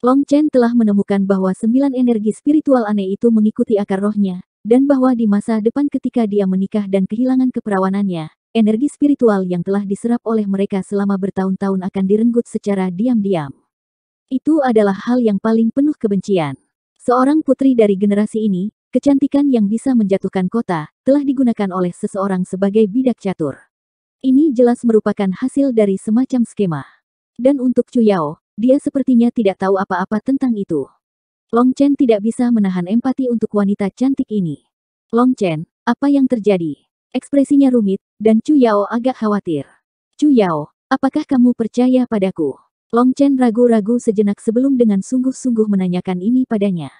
Long Chen telah menemukan bahwa 9 energi spiritual aneh itu mengikuti akar rohnya, dan bahwa di masa depan ketika dia menikah dan kehilangan keperawanannya, energi spiritual yang telah diserap oleh mereka selama bertahun-tahun akan direnggut secara diam-diam. Itu adalah hal yang paling penuh kebencian. Seorang putri dari generasi ini, kecantikan yang bisa menjatuhkan kota, telah digunakan oleh seseorang sebagai bidak catur. Ini jelas merupakan hasil dari semacam skema. Dan untuk Chu Yao, dia sepertinya tidak tahu apa-apa tentang itu. Long Chen tidak bisa menahan empati untuk wanita cantik ini. Long Chen, apa yang terjadi? Ekspresinya rumit, dan Chu Yao agak khawatir. Chu Yao, apakah kamu percaya padaku? Long Chen ragu-ragu sejenak sebelum dengan sungguh-sungguh menanyakan ini padanya.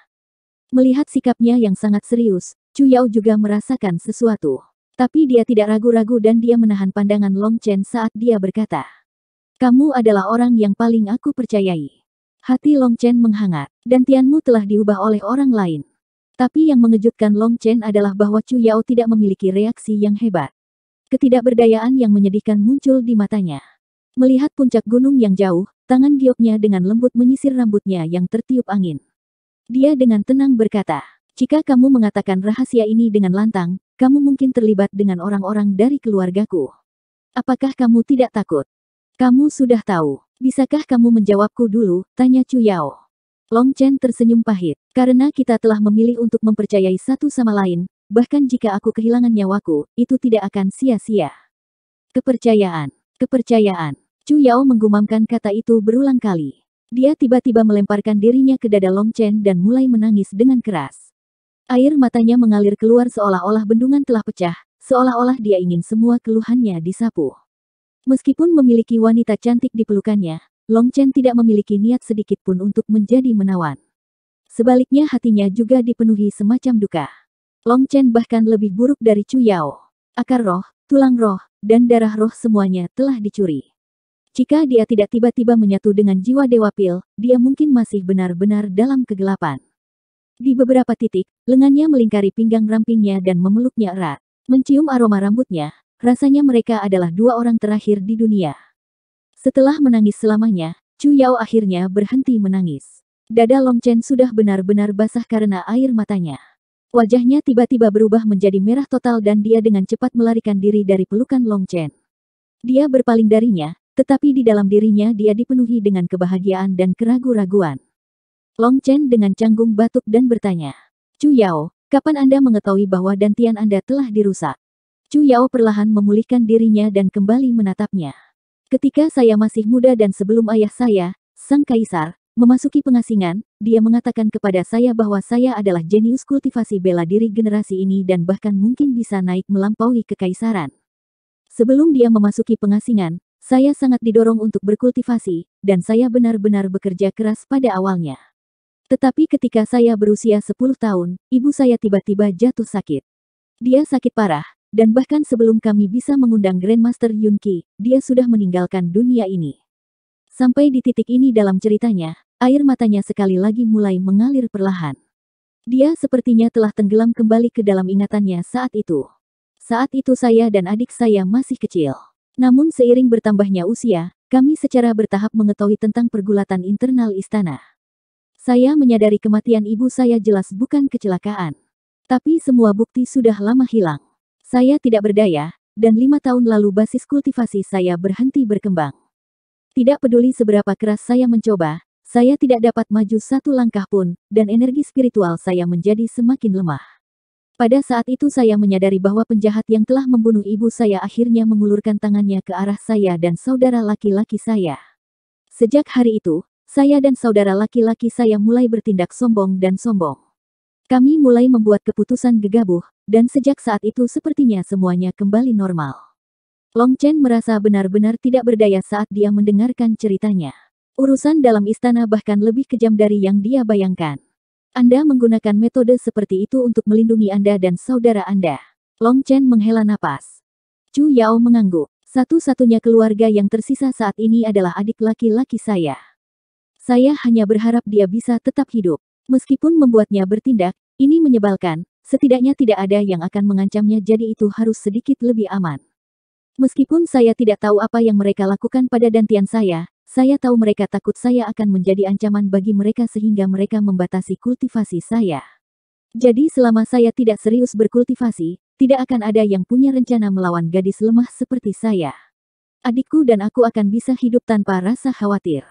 Melihat sikapnya yang sangat serius, Chu Yao juga merasakan sesuatu. Tapi dia tidak ragu-ragu dan dia menahan pandangan Long Chen saat dia berkata, "Kamu adalah orang yang paling aku percayai." Hati Long Chen menghangat, dantianmu telah diubah oleh orang lain. Tapi yang mengejutkan Long Chen adalah bahwa Chu Yao tidak memiliki reaksi yang hebat. Ketidakberdayaan yang menyedihkan muncul di matanya. Melihat puncak gunung yang jauh, tangan gioknya dengan lembut menyisir rambutnya yang tertiup angin. Dia dengan tenang berkata, "Jika kamu mengatakan rahasia ini dengan lantang, kamu mungkin terlibat dengan orang-orang dari keluargaku. Apakah kamu tidak takut? Kamu sudah tahu. Bisakah kamu menjawabku dulu?" tanya Chu Yao. Long Chen tersenyum pahit. "Karena kita telah memilih untuk mempercayai satu sama lain, bahkan jika aku kehilangan nyawaku, itu tidak akan sia-sia." Kepercayaan. Kepercayaan. Chu Yao menggumamkan kata itu berulang kali. Dia tiba-tiba melemparkan dirinya ke dada Long Chen dan mulai menangis dengan keras. Air matanya mengalir keluar seolah-olah bendungan telah pecah, seolah-olah dia ingin semua keluhannya disapu. Meskipun memiliki wanita cantik di pelukannya, Long Chen tidak memiliki niat sedikit pun untuk menjadi menawan. Sebaliknya hatinya juga dipenuhi semacam duka. Long Chen bahkan lebih buruk dari Chu Yao. Akar roh, tulang roh, dan darah roh semuanya telah dicuri. Jika dia tidak tiba-tiba menyatu dengan jiwa Dewa Pil, dia mungkin masih benar-benar dalam kegelapan. Di beberapa titik, lengannya melingkari pinggang rampingnya dan memeluknya erat. Mencium aroma rambutnya, rasanya mereka adalah dua orang terakhir di dunia. Setelah menangis selamanya, Chu Yao akhirnya berhenti menangis. Dada Long Chen sudah benar-benar basah karena air matanya. Wajahnya tiba-tiba berubah menjadi merah total dan dia dengan cepat melarikan diri dari pelukan Long Chen. Dia berpaling darinya, tetapi di dalam dirinya dia dipenuhi dengan kebahagiaan dan keraguan-raguan. Long Chen dengan canggung batuk dan bertanya, Chu Yao, kapan Anda mengetahui bahwa dantian Anda telah dirusak? Chu Yao perlahan memulihkan dirinya dan kembali menatapnya. Ketika saya masih muda dan sebelum ayah saya, sang kaisar, memasuki pengasingan, dia mengatakan kepada saya bahwa saya adalah jenius kultivasi bela diri generasi ini dan bahkan mungkin bisa naik melampaui kekaisaran. Sebelum dia memasuki pengasingan, saya sangat didorong untuk berkultivasi, dan saya benar-benar bekerja keras pada awalnya. Tetapi ketika saya berusia 10 tahun, ibu saya tiba-tiba jatuh sakit. Dia sakit parah, dan bahkan sebelum kami bisa mengundang Grandmaster Yun Qi, dia sudah meninggalkan dunia ini. Sampai di titik ini dalam ceritanya, air matanya sekali lagi mulai mengalir perlahan. Dia sepertinya telah tenggelam kembali ke dalam ingatannya saat itu. Saat itu saya dan adik saya masih kecil. Namun seiring bertambahnya usia, kami secara bertahap mengetahui tentang pergulatan internal istana. Saya menyadari kematian ibu saya jelas bukan kecelakaan. Tapi semua bukti sudah lama hilang. Saya tidak berdaya, dan 5 tahun lalu basis kultivasi saya berhenti berkembang. Tidak peduli seberapa keras saya mencoba, saya tidak dapat maju satu langkah pun, dan energi spiritual saya menjadi semakin lemah. Pada saat itu saya menyadari bahwa penjahat yang telah membunuh ibu saya akhirnya mengulurkan tangannya ke arah saya dan saudara laki-laki saya. Sejak hari itu, saya dan saudara laki-laki saya mulai bertindak sombong dan sombong. Kami mulai membuat keputusan gegabah, dan sejak saat itu sepertinya semuanya kembali normal. Long Chen merasa benar-benar tidak berdaya saat dia mendengarkan ceritanya. Urusan dalam istana bahkan lebih kejam dari yang dia bayangkan. Anda menggunakan metode seperti itu untuk melindungi Anda dan saudara Anda. Long Chen menghela napas. Chu Yao mengangguk. Satu-satunya keluarga yang tersisa saat ini adalah adik laki-laki saya. Saya hanya berharap dia bisa tetap hidup. Meskipun membuatnya bertindak, ini menyebalkan, setidaknya tidak ada yang akan mengancamnya jadi itu harus sedikit lebih aman. Meskipun saya tidak tahu apa yang mereka lakukan pada dantian saya tahu mereka takut saya akan menjadi ancaman bagi mereka sehingga mereka membatasi kultivasi saya. Jadi selama saya tidak serius berkultivasi, tidak akan ada yang punya rencana melawan gadis lemah seperti saya. Adikku dan aku akan bisa hidup tanpa rasa khawatir.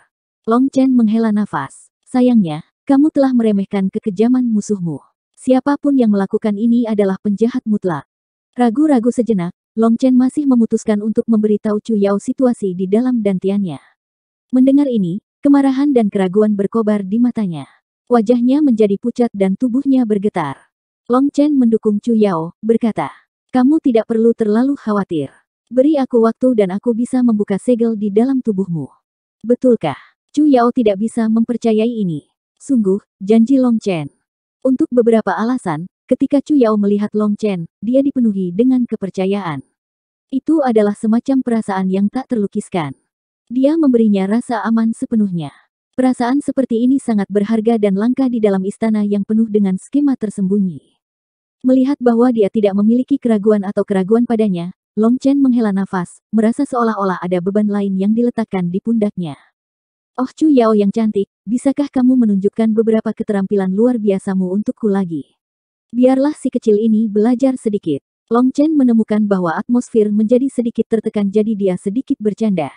Long Chen menghela nafas. Sayangnya, kamu telah meremehkan kekejaman musuhmu. Siapapun yang melakukan ini adalah penjahat mutlak. Ragu-ragu sejenak, Long Chen masih memutuskan untuk memberitahu Chu Yao situasi di dalam dantiannya. Mendengar ini, kemarahan dan keraguan berkobar di matanya. Wajahnya menjadi pucat dan tubuhnya bergetar. Long Chen mendukung Chu Yao, berkata, kamu tidak perlu terlalu khawatir. Beri aku waktu dan aku bisa membuka segel di dalam tubuhmu. Betulkah? Chu Yao tidak bisa mempercayai ini. Sungguh, janji Long Chen. Untuk beberapa alasan, ketika Chu Yao melihat Long Chen, dia dipenuhi dengan kepercayaan. Itu adalah semacam perasaan yang tak terlukiskan. Dia memberinya rasa aman sepenuhnya. Perasaan seperti ini sangat berharga dan langka di dalam istana yang penuh dengan skema tersembunyi. Melihat bahwa dia tidak memiliki keraguan atau keraguan padanya, Long Chen menghela nafas, merasa seolah-olah ada beban lain yang diletakkan di pundaknya. Oh Chu Yao yang cantik, bisakah kamu menunjukkan beberapa keterampilan luar biasamu untukku lagi? Biarlah si kecil ini belajar sedikit. Long Chen menemukan bahwa atmosfer menjadi sedikit tertekan jadi dia sedikit bercanda.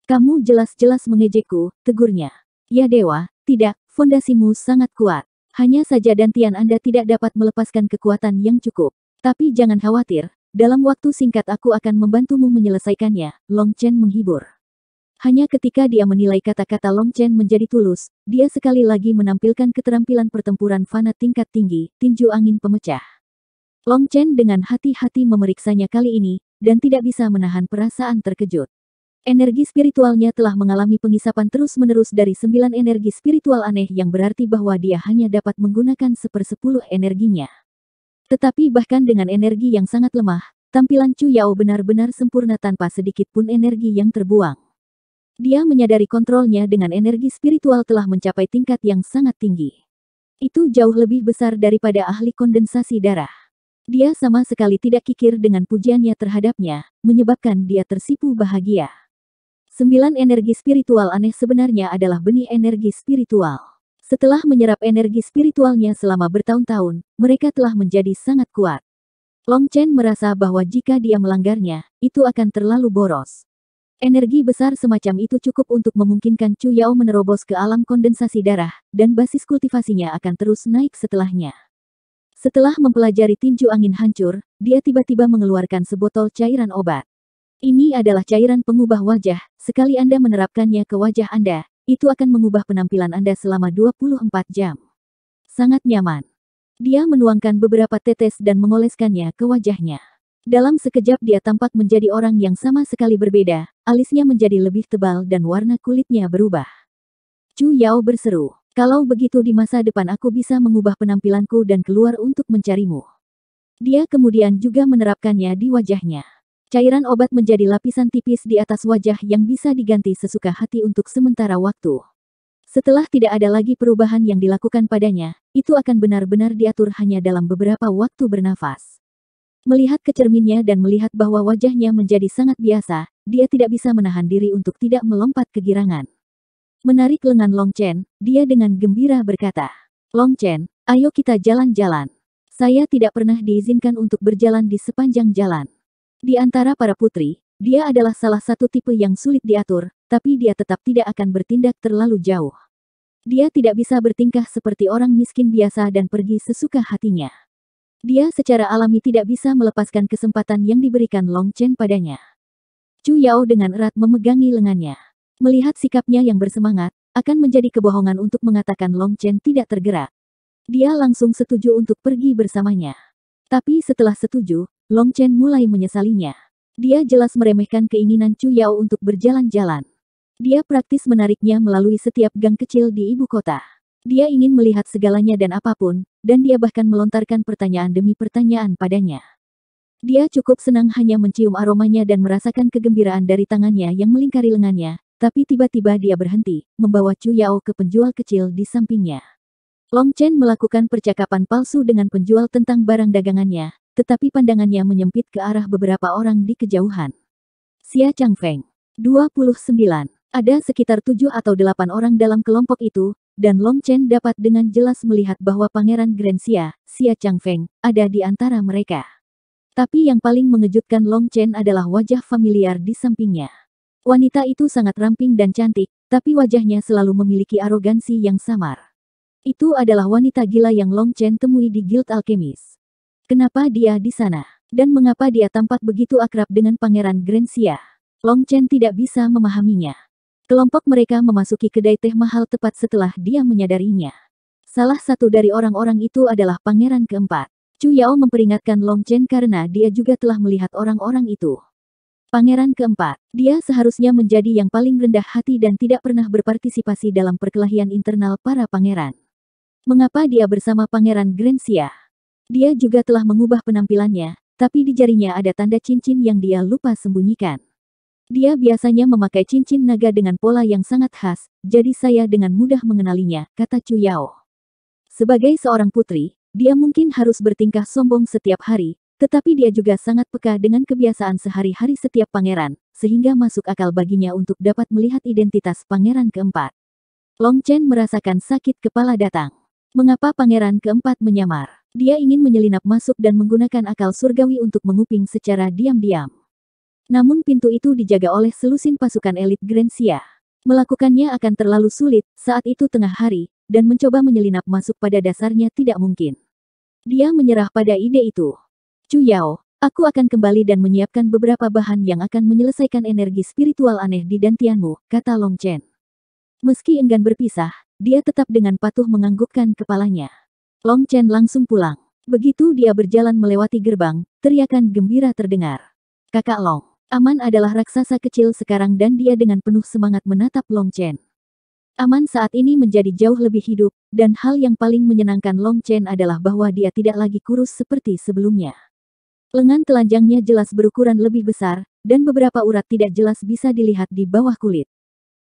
Kamu jelas-jelas mengejekku, tegurnya. Ya dewa, tidak, fondasimu sangat kuat. Hanya saja dantian Anda tidak dapat melepaskan kekuatan yang cukup. Tapi jangan khawatir, dalam waktu singkat aku akan membantumu menyelesaikannya, Long Chen menghibur. Hanya ketika dia menilai kata-kata Long Chen menjadi tulus, dia sekali lagi menampilkan keterampilan pertempuran fana tingkat tinggi, tinju angin pemecah. Long Chen dengan hati-hati memeriksanya kali ini, dan tidak bisa menahan perasaan terkejut. Energi spiritualnya telah mengalami pengisapan terus-menerus dari 9 energi spiritual aneh yang berarti bahwa dia hanya dapat menggunakan 1/10 energinya. Tetapi bahkan dengan energi yang sangat lemah, tampilan Chu Yao benar-benar sempurna tanpa sedikit pun energi yang terbuang. Dia menyadari kontrolnya dengan energi spiritual telah mencapai tingkat yang sangat tinggi. Itu jauh lebih besar daripada ahli kondensasi darah. Dia sama sekali tidak kikir dengan pujiannya terhadapnya, menyebabkan dia tersipu bahagia. 9 energi spiritual aneh sebenarnya adalah benih energi spiritual. Setelah menyerap energi spiritualnya selama bertahun-tahun, mereka telah menjadi sangat kuat. Long Chen merasa bahwa jika dia melanggarnya, itu akan terlalu boros. Energi besar semacam itu cukup untuk memungkinkan Chu Yao menerobos ke alam kondensasi darah, dan basis kultivasinya akan terus naik setelahnya. Setelah mempelajari tinju angin hancur, dia tiba-tiba mengeluarkan sebotol cairan obat. Ini adalah cairan pengubah wajah, sekali Anda menerapkannya ke wajah Anda, itu akan mengubah penampilan Anda selama 24 jam. Sangat nyaman. Dia menuangkan beberapa tetes dan mengoleskannya ke wajahnya. Dalam sekejap dia tampak menjadi orang yang sama sekali berbeda, alisnya menjadi lebih tebal dan warna kulitnya berubah. Chu Yao berseru, "Kalau begitu di masa depan aku bisa mengubah penampilanku dan keluar untuk mencarimu." Dia kemudian juga menerapkannya di wajahnya. Cairan obat menjadi lapisan tipis di atas wajah yang bisa diganti sesuka hati untuk sementara waktu. Setelah tidak ada lagi perubahan yang dilakukan padanya, itu akan benar-benar diatur hanya dalam beberapa waktu bernafas. Melihat ke cerminnya dan melihat bahwa wajahnya menjadi sangat biasa, dia tidak bisa menahan diri untuk tidak melompat kegirangan. Menarik lengan Long Chen, dia dengan gembira berkata, "Long Chen, ayo kita jalan-jalan. Saya tidak pernah diizinkan untuk berjalan di sepanjang jalan." Di antara para putri, dia adalah salah satu tipe yang sulit diatur, tapi dia tetap tidak akan bertindak terlalu jauh. Dia tidak bisa bertingkah seperti orang miskin biasa dan pergi sesuka hatinya. Dia secara alami tidak bisa melepaskan kesempatan yang diberikan Long Chen padanya. Chu Yao dengan erat memegangi lengannya. Melihat sikapnya yang bersemangat, akan menjadi kebohongan untuk mengatakan Long Chen tidak tergerak. Dia langsung setuju untuk pergi bersamanya. Tapi setelah setuju, Long Chen mulai menyesalinya. Dia jelas meremehkan keinginan Chu Yao untuk berjalan-jalan. Dia praktis menariknya melalui setiap gang kecil di ibu kota. Dia ingin melihat segalanya dan apapun, dan dia bahkan melontarkan pertanyaan demi pertanyaan padanya. Dia cukup senang hanya mencium aromanya dan merasakan kegembiraan dari tangannya yang melingkari lengannya, tapi tiba-tiba dia berhenti, membawa Chu Yao ke penjual kecil di sampingnya. Long Chen melakukan percakapan palsu dengan penjual tentang barang dagangannya, tetapi pandangannya menyempit ke arah beberapa orang di kejauhan. Xia Changfeng. 29. Ada sekitar 7 atau 8 orang dalam kelompok itu, dan Long Chen dapat dengan jelas melihat bahwa Pangeran Grand Xia Changfeng, ada di antara mereka. Tapi yang paling mengejutkan Long Chen adalah wajah familiar di sampingnya. Wanita itu sangat ramping dan cantik, tapi wajahnya selalu memiliki arogansi yang samar. Itu adalah wanita gila yang Long Chen temui di Guild Alkemis. Kenapa dia di sana? Dan mengapa dia tampak begitu akrab dengan Pangeran Grand Xia? Long Chen tidak bisa memahaminya. Kelompok mereka memasuki kedai teh mahal tepat setelah dia menyadarinya. Salah satu dari orang-orang itu adalah Pangeran keempat. Chu Yao memperingatkan Long Chen karena dia juga telah melihat orang-orang itu. Pangeran keempat, dia seharusnya menjadi yang paling rendah hati dan tidak pernah berpartisipasi dalam perkelahian internal para pangeran. Mengapa dia bersama Pangeran Grand Xia? Dia juga telah mengubah penampilannya, tapi di jarinya ada tanda cincin yang dia lupa sembunyikan. Dia biasanya memakai cincin naga dengan pola yang sangat khas, jadi saya dengan mudah mengenalinya, kata Chu Yao. Sebagai seorang putri, dia mungkin harus bertingkah sombong setiap hari, tetapi dia juga sangat peka dengan kebiasaan sehari-hari setiap pangeran, sehingga masuk akal baginya untuk dapat melihat identitas Pangeran keempat. Long Chen merasakan sakit kepala datang. Mengapa Pangeran keempat menyamar? Dia ingin menyelinap masuk dan menggunakan akal surgawi untuk menguping secara diam-diam. Namun pintu itu dijaga oleh selusin pasukan elit Grand Xia. Melakukannya akan terlalu sulit, saat itu tengah hari, dan mencoba menyelinap masuk pada dasarnya tidak mungkin. Dia menyerah pada ide itu. Chu Yao, aku akan kembali dan menyiapkan beberapa bahan yang akan menyelesaikan energi spiritual aneh di dantianmu, kata Long Chen. Meski enggan berpisah, dia tetap dengan patuh menganggukkan kepalanya. Long Chen langsung pulang. Begitu dia berjalan melewati gerbang, teriakan gembira terdengar. Kakak Long, Aman adalah raksasa kecil sekarang dan dia dengan penuh semangat menatap Long Chen. Aman saat ini menjadi jauh lebih hidup, dan hal yang paling menyenangkan Long Chen adalah bahwa dia tidak lagi kurus seperti sebelumnya. Lengan telanjangnya jelas berukuran lebih besar, dan beberapa urat tidak jelas bisa dilihat di bawah kulit.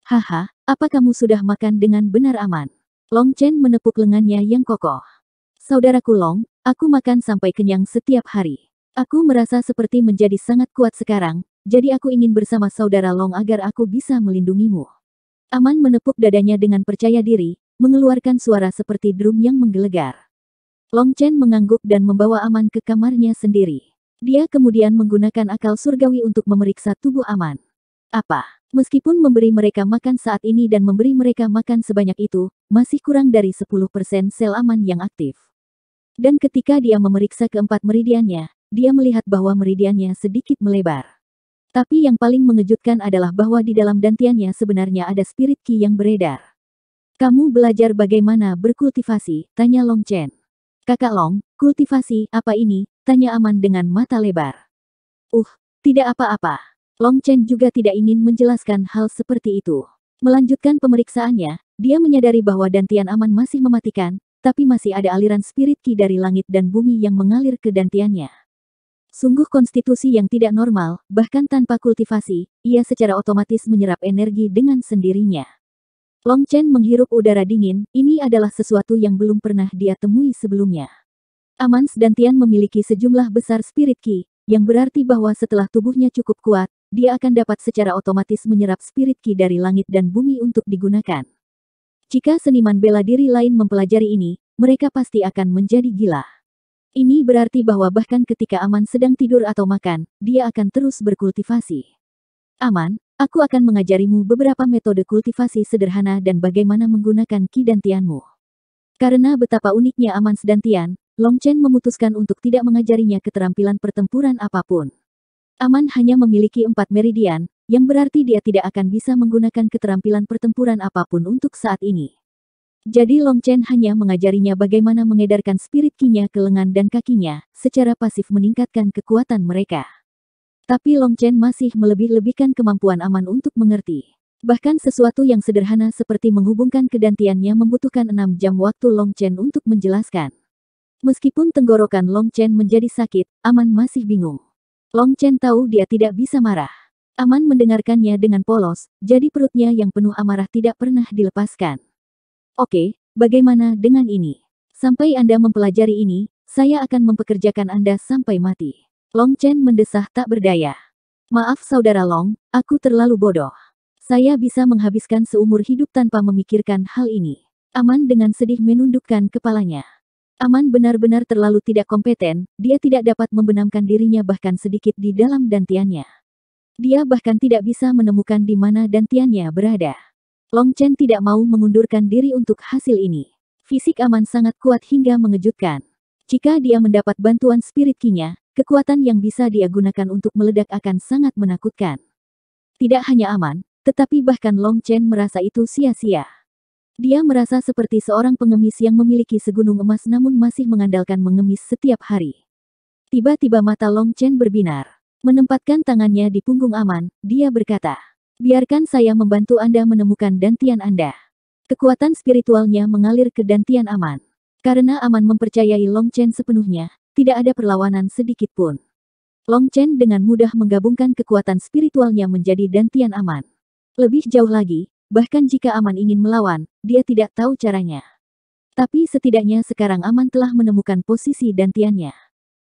Haha, apa kamu sudah makan dengan benar Aman? Long Chen menepuk lengannya yang kokoh. Saudaraku Long, aku makan sampai kenyang setiap hari. Aku merasa seperti menjadi sangat kuat sekarang, jadi aku ingin bersama saudara Long agar aku bisa melindungimu. Aman menepuk dadanya dengan percaya diri, mengeluarkan suara seperti drum yang menggelegar. Long Chen mengangguk dan membawa Aman ke kamarnya sendiri. Dia kemudian menggunakan akal surgawi untuk memeriksa tubuh Aman. Apa? Meskipun memberi mereka makan saat ini dan memberi mereka makan sebanyak itu, masih kurang dari 10% sel Aman yang aktif. Dan ketika dia memeriksa keempat meridiannya, dia melihat bahwa meridiannya sedikit melebar. Tapi yang paling mengejutkan adalah bahwa di dalam dantiannya sebenarnya ada spirit ki yang beredar. Kamu belajar bagaimana berkultivasi? Tanya Long Chen. Kakak Long, kultivasi, apa ini? Tanya Aman dengan mata lebar. Tidak apa-apa. Long Chen juga tidak ingin menjelaskan hal seperti itu. Melanjutkan pemeriksaannya, dia menyadari bahwa dantian Aman masih mematikan, tapi masih ada aliran spirit ki dari langit dan bumi yang mengalir ke dantiannya. Sungguh konstitusi yang tidak normal, bahkan tanpa kultivasi, ia secara otomatis menyerap energi dengan sendirinya. Long Chen menghirup udara dingin, ini adalah sesuatu yang belum pernah dia temui sebelumnya. Aman's dantian memiliki sejumlah besar spirit ki, yang berarti bahwa setelah tubuhnya cukup kuat, dia akan dapat secara otomatis menyerap spirit ki dari langit dan bumi untuk digunakan. Jika seniman bela diri lain mempelajari ini, mereka pasti akan menjadi gila. Ini berarti bahwa bahkan ketika Aman sedang tidur atau makan, dia akan terus berkultivasi. Aman, aku akan mengajarimu beberapa metode kultivasi sederhana dan bagaimana menggunakan ki dantianmu. Karena betapa uniknya Aman's dantian, Long Chen memutuskan untuk tidak mengajarinya keterampilan pertempuran apapun. Aman hanya memiliki 4 meridian, yang berarti dia tidak akan bisa menggunakan keterampilan pertempuran apapun untuk saat ini. Jadi Long Chen hanya mengajarinya bagaimana mengedarkan spirit ki-nya ke lengan dan kakinya, secara pasif meningkatkan kekuatan mereka. Tapi Long Chen masih melebih-lebihkan kemampuan Aman untuk mengerti. Bahkan sesuatu yang sederhana seperti menghubungkan kedantiannya membutuhkan 6 jam waktu Long Chen untuk menjelaskan. Meskipun tenggorokan Long Chen menjadi sakit, Aman masih bingung. Long Chen tahu dia tidak bisa marah. Aman mendengarkannya dengan polos, jadi perutnya yang penuh amarah tidak pernah dilepaskan. Oke, bagaimana dengan ini? Sampai Anda mempelajari ini, saya akan mempekerjakan Anda sampai mati. Long Chen mendesah tak berdaya. Maaf saudara Long, aku terlalu bodoh. Saya bisa menghabiskan seumur hidup tanpa memikirkan hal ini. Aman dengan sedih menundukkan kepalanya. Aman benar-benar terlalu tidak kompeten, dia tidak dapat membenamkan dirinya bahkan sedikit di dalam dantiannya. Dia bahkan tidak bisa menemukan di mana dantiannya berada. Long Chen tidak mau mengundurkan diri untuk hasil ini. Fisik Aman sangat kuat hingga mengejutkan. Jika dia mendapat bantuan spirit ki-nya, kekuatan yang bisa dia gunakan untuk meledak akan sangat menakutkan. Tidak hanya Aman, tetapi bahkan Long Chen merasa itu sia-sia. Dia merasa seperti seorang pengemis yang memiliki segunung emas namun masih mengandalkan mengemis setiap hari. Tiba-tiba mata Long Chen berbinar. Menempatkan tangannya di punggung Aman, dia berkata, "Biarkan saya membantu Anda menemukan dantian Anda." Kekuatan spiritualnya mengalir ke dantian Aman. Karena Aman mempercayai Long Chen sepenuhnya, tidak ada perlawanan sedikit pun. Long Chen dengan mudah menggabungkan kekuatan spiritualnya menjadi dantian Aman. Lebih jauh lagi, bahkan jika Aman ingin melawan, dia tidak tahu caranya. Tapi setidaknya sekarang Aman telah menemukan posisi dantiannya.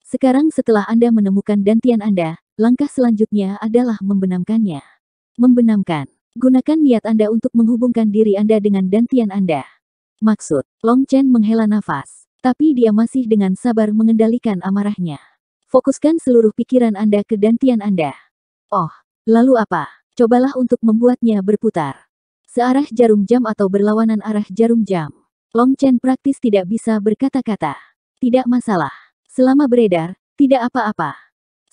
Sekarang setelah Anda menemukan dantian Anda, langkah selanjutnya adalah membenamkannya. Membenamkan. Gunakan niat Anda untuk menghubungkan diri Anda dengan dantian Anda. Maksud, Long Chen menghela nafas. Tapi dia masih dengan sabar mengendalikan amarahnya. Fokuskan seluruh pikiran Anda ke dantian Anda. Oh, lalu apa? Cobalah untuk membuatnya berputar. Searah jarum jam atau berlawanan arah jarum jam. Long Chen praktis tidak bisa berkata-kata. Tidak masalah. Selama beredar, tidak apa-apa.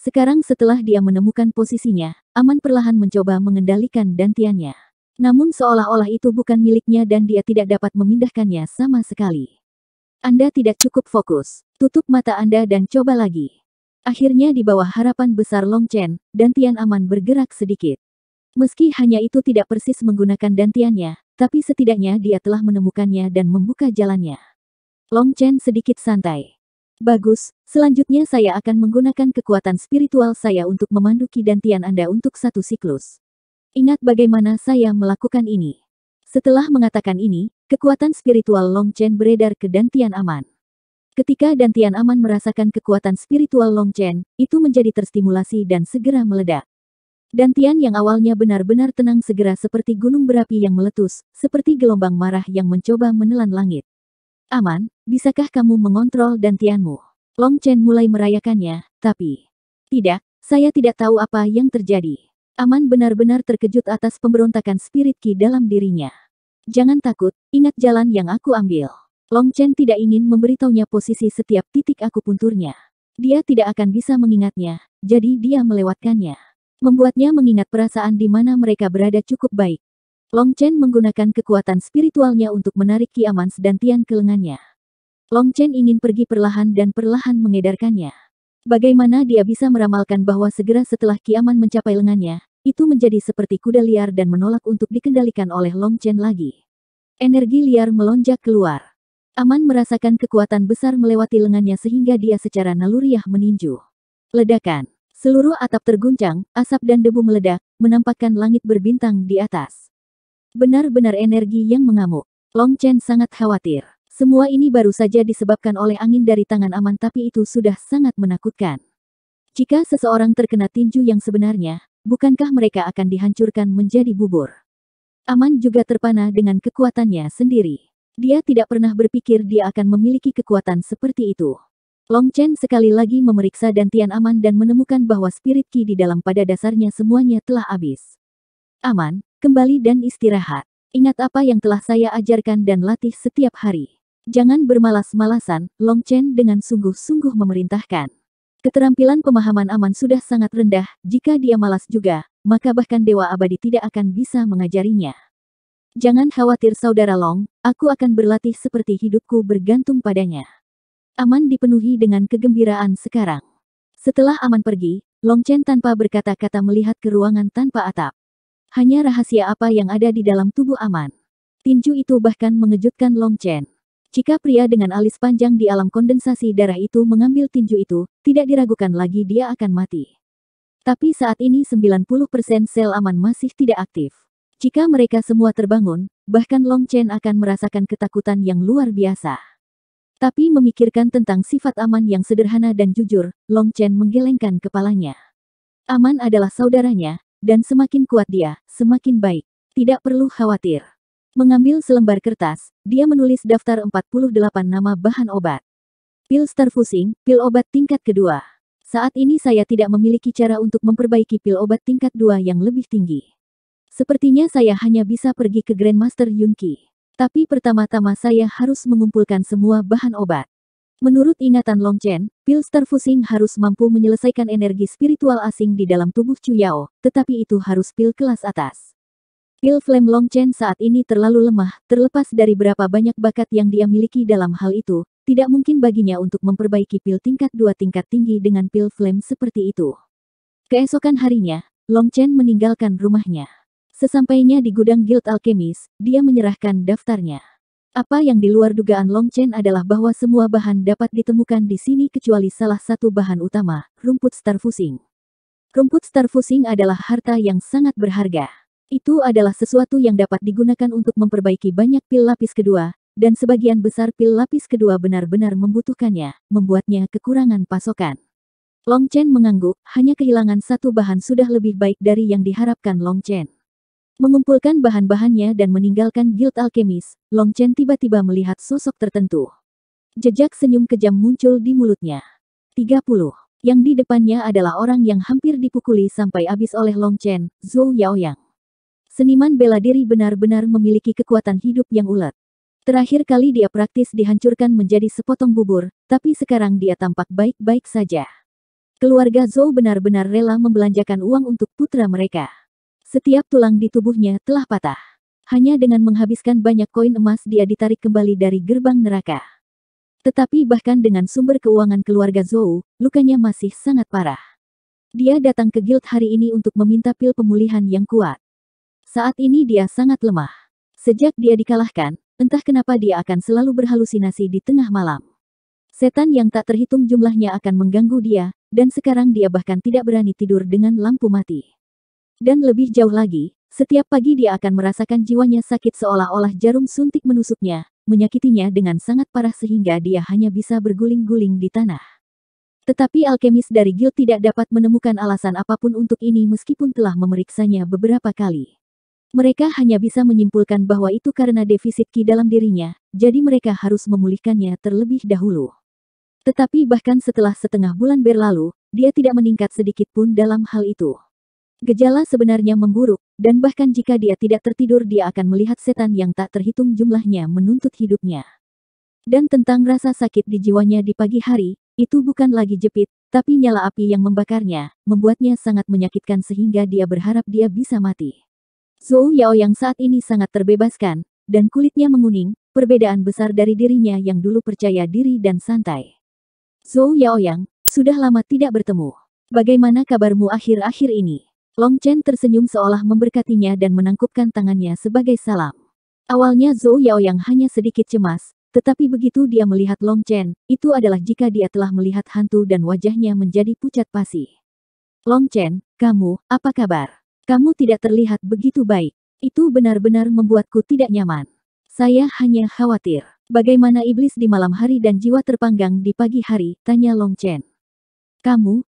Sekarang setelah dia menemukan posisinya, Aman perlahan mencoba mengendalikan dantiannya. Namun seolah-olah itu bukan miliknya dan dia tidak dapat memindahkannya sama sekali. Anda tidak cukup fokus. Tutup mata Anda dan coba lagi. Akhirnya di bawah harapan besar Long Chen, dantian Aman bergerak sedikit. Meski hanya itu tidak persis menggunakan dantiannya, tapi setidaknya dia telah menemukannya dan membuka jalannya. Long Chen sedikit santai. Bagus, selanjutnya saya akan menggunakan kekuatan spiritual saya untuk memanduki dantian Anda untuk satu siklus. Ingat bagaimana saya melakukan ini. Setelah mengatakan ini, kekuatan spiritual Long Chen beredar ke dantian Aman. Ketika dantian Aman merasakan kekuatan spiritual Long Chen, itu menjadi terstimulasi dan segera meledak. Dantian yang awalnya benar-benar tenang segera seperti gunung berapi yang meletus, seperti gelombang marah yang mencoba menelan langit. Aman, bisakah kamu mengontrol dantianmu? Long Chen mulai merayakannya, tapi... Tidak, saya tidak tahu apa yang terjadi. Aman benar-benar terkejut atas pemberontakan spirit Qi dalam dirinya. Jangan takut, ingat jalan yang aku ambil. Long Chen tidak ingin memberitahunya posisi setiap titik akupunturnya. Dia tidak akan bisa mengingatnya, jadi dia melewatkannya. Membuatnya mengingat perasaan di mana mereka berada cukup baik. Long Chen menggunakan kekuatan spiritualnya untuk menarik Qi Amans dantian ke lengannya. Long Chen ingin pergi perlahan dan perlahan mengedarkannya. Bagaimana dia bisa meramalkan bahwa segera setelah Qi Aman mencapai lengannya, itu menjadi seperti kuda liar dan menolak untuk dikendalikan oleh Long Chen lagi. Energi liar melonjak keluar. Aman merasakan kekuatan besar melewati lengannya sehingga dia secara naluriah meninju. Ledakan. Seluruh atap terguncang, asap dan debu meledak, menampakkan langit berbintang di atas. Benar-benar energi yang mengamuk. Long Chen sangat khawatir. Semua ini baru saja disebabkan oleh angin dari tangan Aman tapi itu sudah sangat menakutkan. Jika seseorang terkena tinju yang sebenarnya, bukankah mereka akan dihancurkan menjadi bubur? Aman juga terpana dengan kekuatannya sendiri. Dia tidak pernah berpikir dia akan memiliki kekuatan seperti itu. Long Chen sekali lagi memeriksa dantian Aman dan menemukan bahwa spirit Qi di dalam pada dasarnya semuanya telah habis. Aman, kembali dan istirahat. Ingat apa yang telah saya ajarkan dan latih setiap hari. Jangan bermalas-malasan, Long Chen dengan sungguh-sungguh memerintahkan. Keterampilan pemahaman Aman sudah sangat rendah, jika dia malas juga, maka bahkan Dewa Abadi tidak akan bisa mengajarinya. Jangan khawatir saudara Long, aku akan berlatih seperti hidupku bergantung padanya. Aman dipenuhi dengan kegembiraan sekarang. Setelah Aman pergi, Long Chen tanpa berkata-kata melihat ke ruangan tanpa atap. Hanya rahasia apa yang ada di dalam tubuh Aman. Tinju itu bahkan mengejutkan Long Chen. Jika pria dengan alis panjang di alam kondensasi darah itu mengambil tinju itu, tidak diragukan lagi dia akan mati. Tapi saat ini 90% sel Aman masih tidak aktif. Jika mereka semua terbangun, bahkan Long Chen akan merasakan ketakutan yang luar biasa. Tapi memikirkan tentang sifat Aman yang sederhana dan jujur, Long Chen menggelengkan kepalanya. Aman adalah saudaranya, dan semakin kuat dia, semakin baik. Tidak perlu khawatir. Mengambil selembar kertas, dia menulis daftar 48 nama bahan obat. Pil Starfusing, pil obat tingkat kedua. Saat ini saya tidak memiliki cara untuk memperbaiki pil obat tingkat 2 yang lebih tinggi. Sepertinya saya hanya bisa pergi ke Grandmaster Yunqi. Tapi pertama-tama saya harus mengumpulkan semua bahan obat. Menurut ingatan Long Chen, pil Starfusing harus mampu menyelesaikan energi spiritual asing di dalam tubuh Chu Yao, tetapi itu harus pil kelas atas. Pil Flame Long Chen saat ini terlalu lemah, terlepas dari berapa banyak bakat yang dia miliki dalam hal itu, tidak mungkin baginya untuk memperbaiki pil tingkat 2 tingkat tinggi dengan pil Flame seperti itu. Keesokan harinya, Long Chen meninggalkan rumahnya. Sesampainya di gudang Guild Alchemist, dia menyerahkan daftarnya. Apa yang di luar dugaan Long Chen adalah bahwa semua bahan dapat ditemukan di sini kecuali salah satu bahan utama, rumput Starfusing. Rumput Starfusing adalah harta yang sangat berharga. Itu adalah sesuatu yang dapat digunakan untuk memperbaiki banyak pil lapis kedua, dan sebagian besar pil lapis kedua benar-benar membutuhkannya, membuatnya kekurangan pasokan. Long Chen mengangguk, hanya kehilangan satu bahan sudah lebih baik dari yang diharapkan Long Chen. Mengumpulkan bahan-bahannya dan meninggalkan Guild Alchemist, Long Chen tiba-tiba melihat sosok tertentu. Jejak senyum kejam muncul di mulutnya. 30. Yang di depannya adalah orang yang hampir dipukuli sampai habis oleh Long Chen, Zhou Yaoyang. Seniman bela diri benar-benar memiliki kekuatan hidup yang ulet. Terakhir kali dia praktis dihancurkan menjadi sepotong bubur, tapi sekarang dia tampak baik-baik saja. Keluarga Zhou benar-benar rela membelanjakan uang untuk putra mereka. Setiap tulang di tubuhnya telah patah. Hanya dengan menghabiskan banyak koin emas dia ditarik kembali dari gerbang neraka. Tetapi bahkan dengan sumber keuangan keluarga Zhou, lukanya masih sangat parah. Dia datang ke guild hari ini untuk meminta pil pemulihan yang kuat. Saat ini dia sangat lemah. Sejak dia dikalahkan, entah kenapa dia akan selalu berhalusinasi di tengah malam. Setan yang tak terhitung jumlahnya akan mengganggu dia, dan sekarang dia bahkan tidak berani tidur dengan lampu mati. Dan lebih jauh lagi, setiap pagi dia akan merasakan jiwanya sakit seolah-olah jarum suntik menusuknya, menyakitinya dengan sangat parah sehingga dia hanya bisa berguling-guling di tanah. Tetapi alkemis dari guild tidak dapat menemukan alasan apapun untuk ini meskipun telah memeriksanya beberapa kali. Mereka hanya bisa menyimpulkan bahwa itu karena defisit Qi dalam dirinya, jadi mereka harus memulihkannya terlebih dahulu. Tetapi bahkan setelah setengah bulan berlalu, dia tidak meningkat sedikit pun dalam hal itu. Gejala sebenarnya memburuk, dan bahkan jika dia tidak tertidur dia akan melihat setan yang tak terhitung jumlahnya menuntut hidupnya. Dan tentang rasa sakit di jiwanya di pagi hari, itu bukan lagi jepit, tapi nyala api yang membakarnya, membuatnya sangat menyakitkan sehingga dia berharap dia bisa mati. Zhou Yao yang saat ini sangat terbebaskan, dan kulitnya menguning, perbedaan besar dari dirinya yang dulu percaya diri dan santai. Zhou Yaoyang, sudah lama tidak bertemu. Bagaimana kabarmu akhir-akhir ini? Long Chen tersenyum seolah memberkatinya dan menangkupkan tangannya sebagai salam. Awalnya Zhou Yaoyang hanya sedikit cemas, tetapi begitu dia melihat Long Chen, itu adalah jika dia telah melihat hantu dan wajahnya menjadi pucat pasi. Long Chen, kamu, apa kabar? Kamu tidak terlihat begitu baik. Itu benar-benar membuatku tidak nyaman. Saya hanya khawatir. Bagaimana iblis di malam hari dan jiwa terpanggang di pagi hari, tanya Long Chen. Kamu,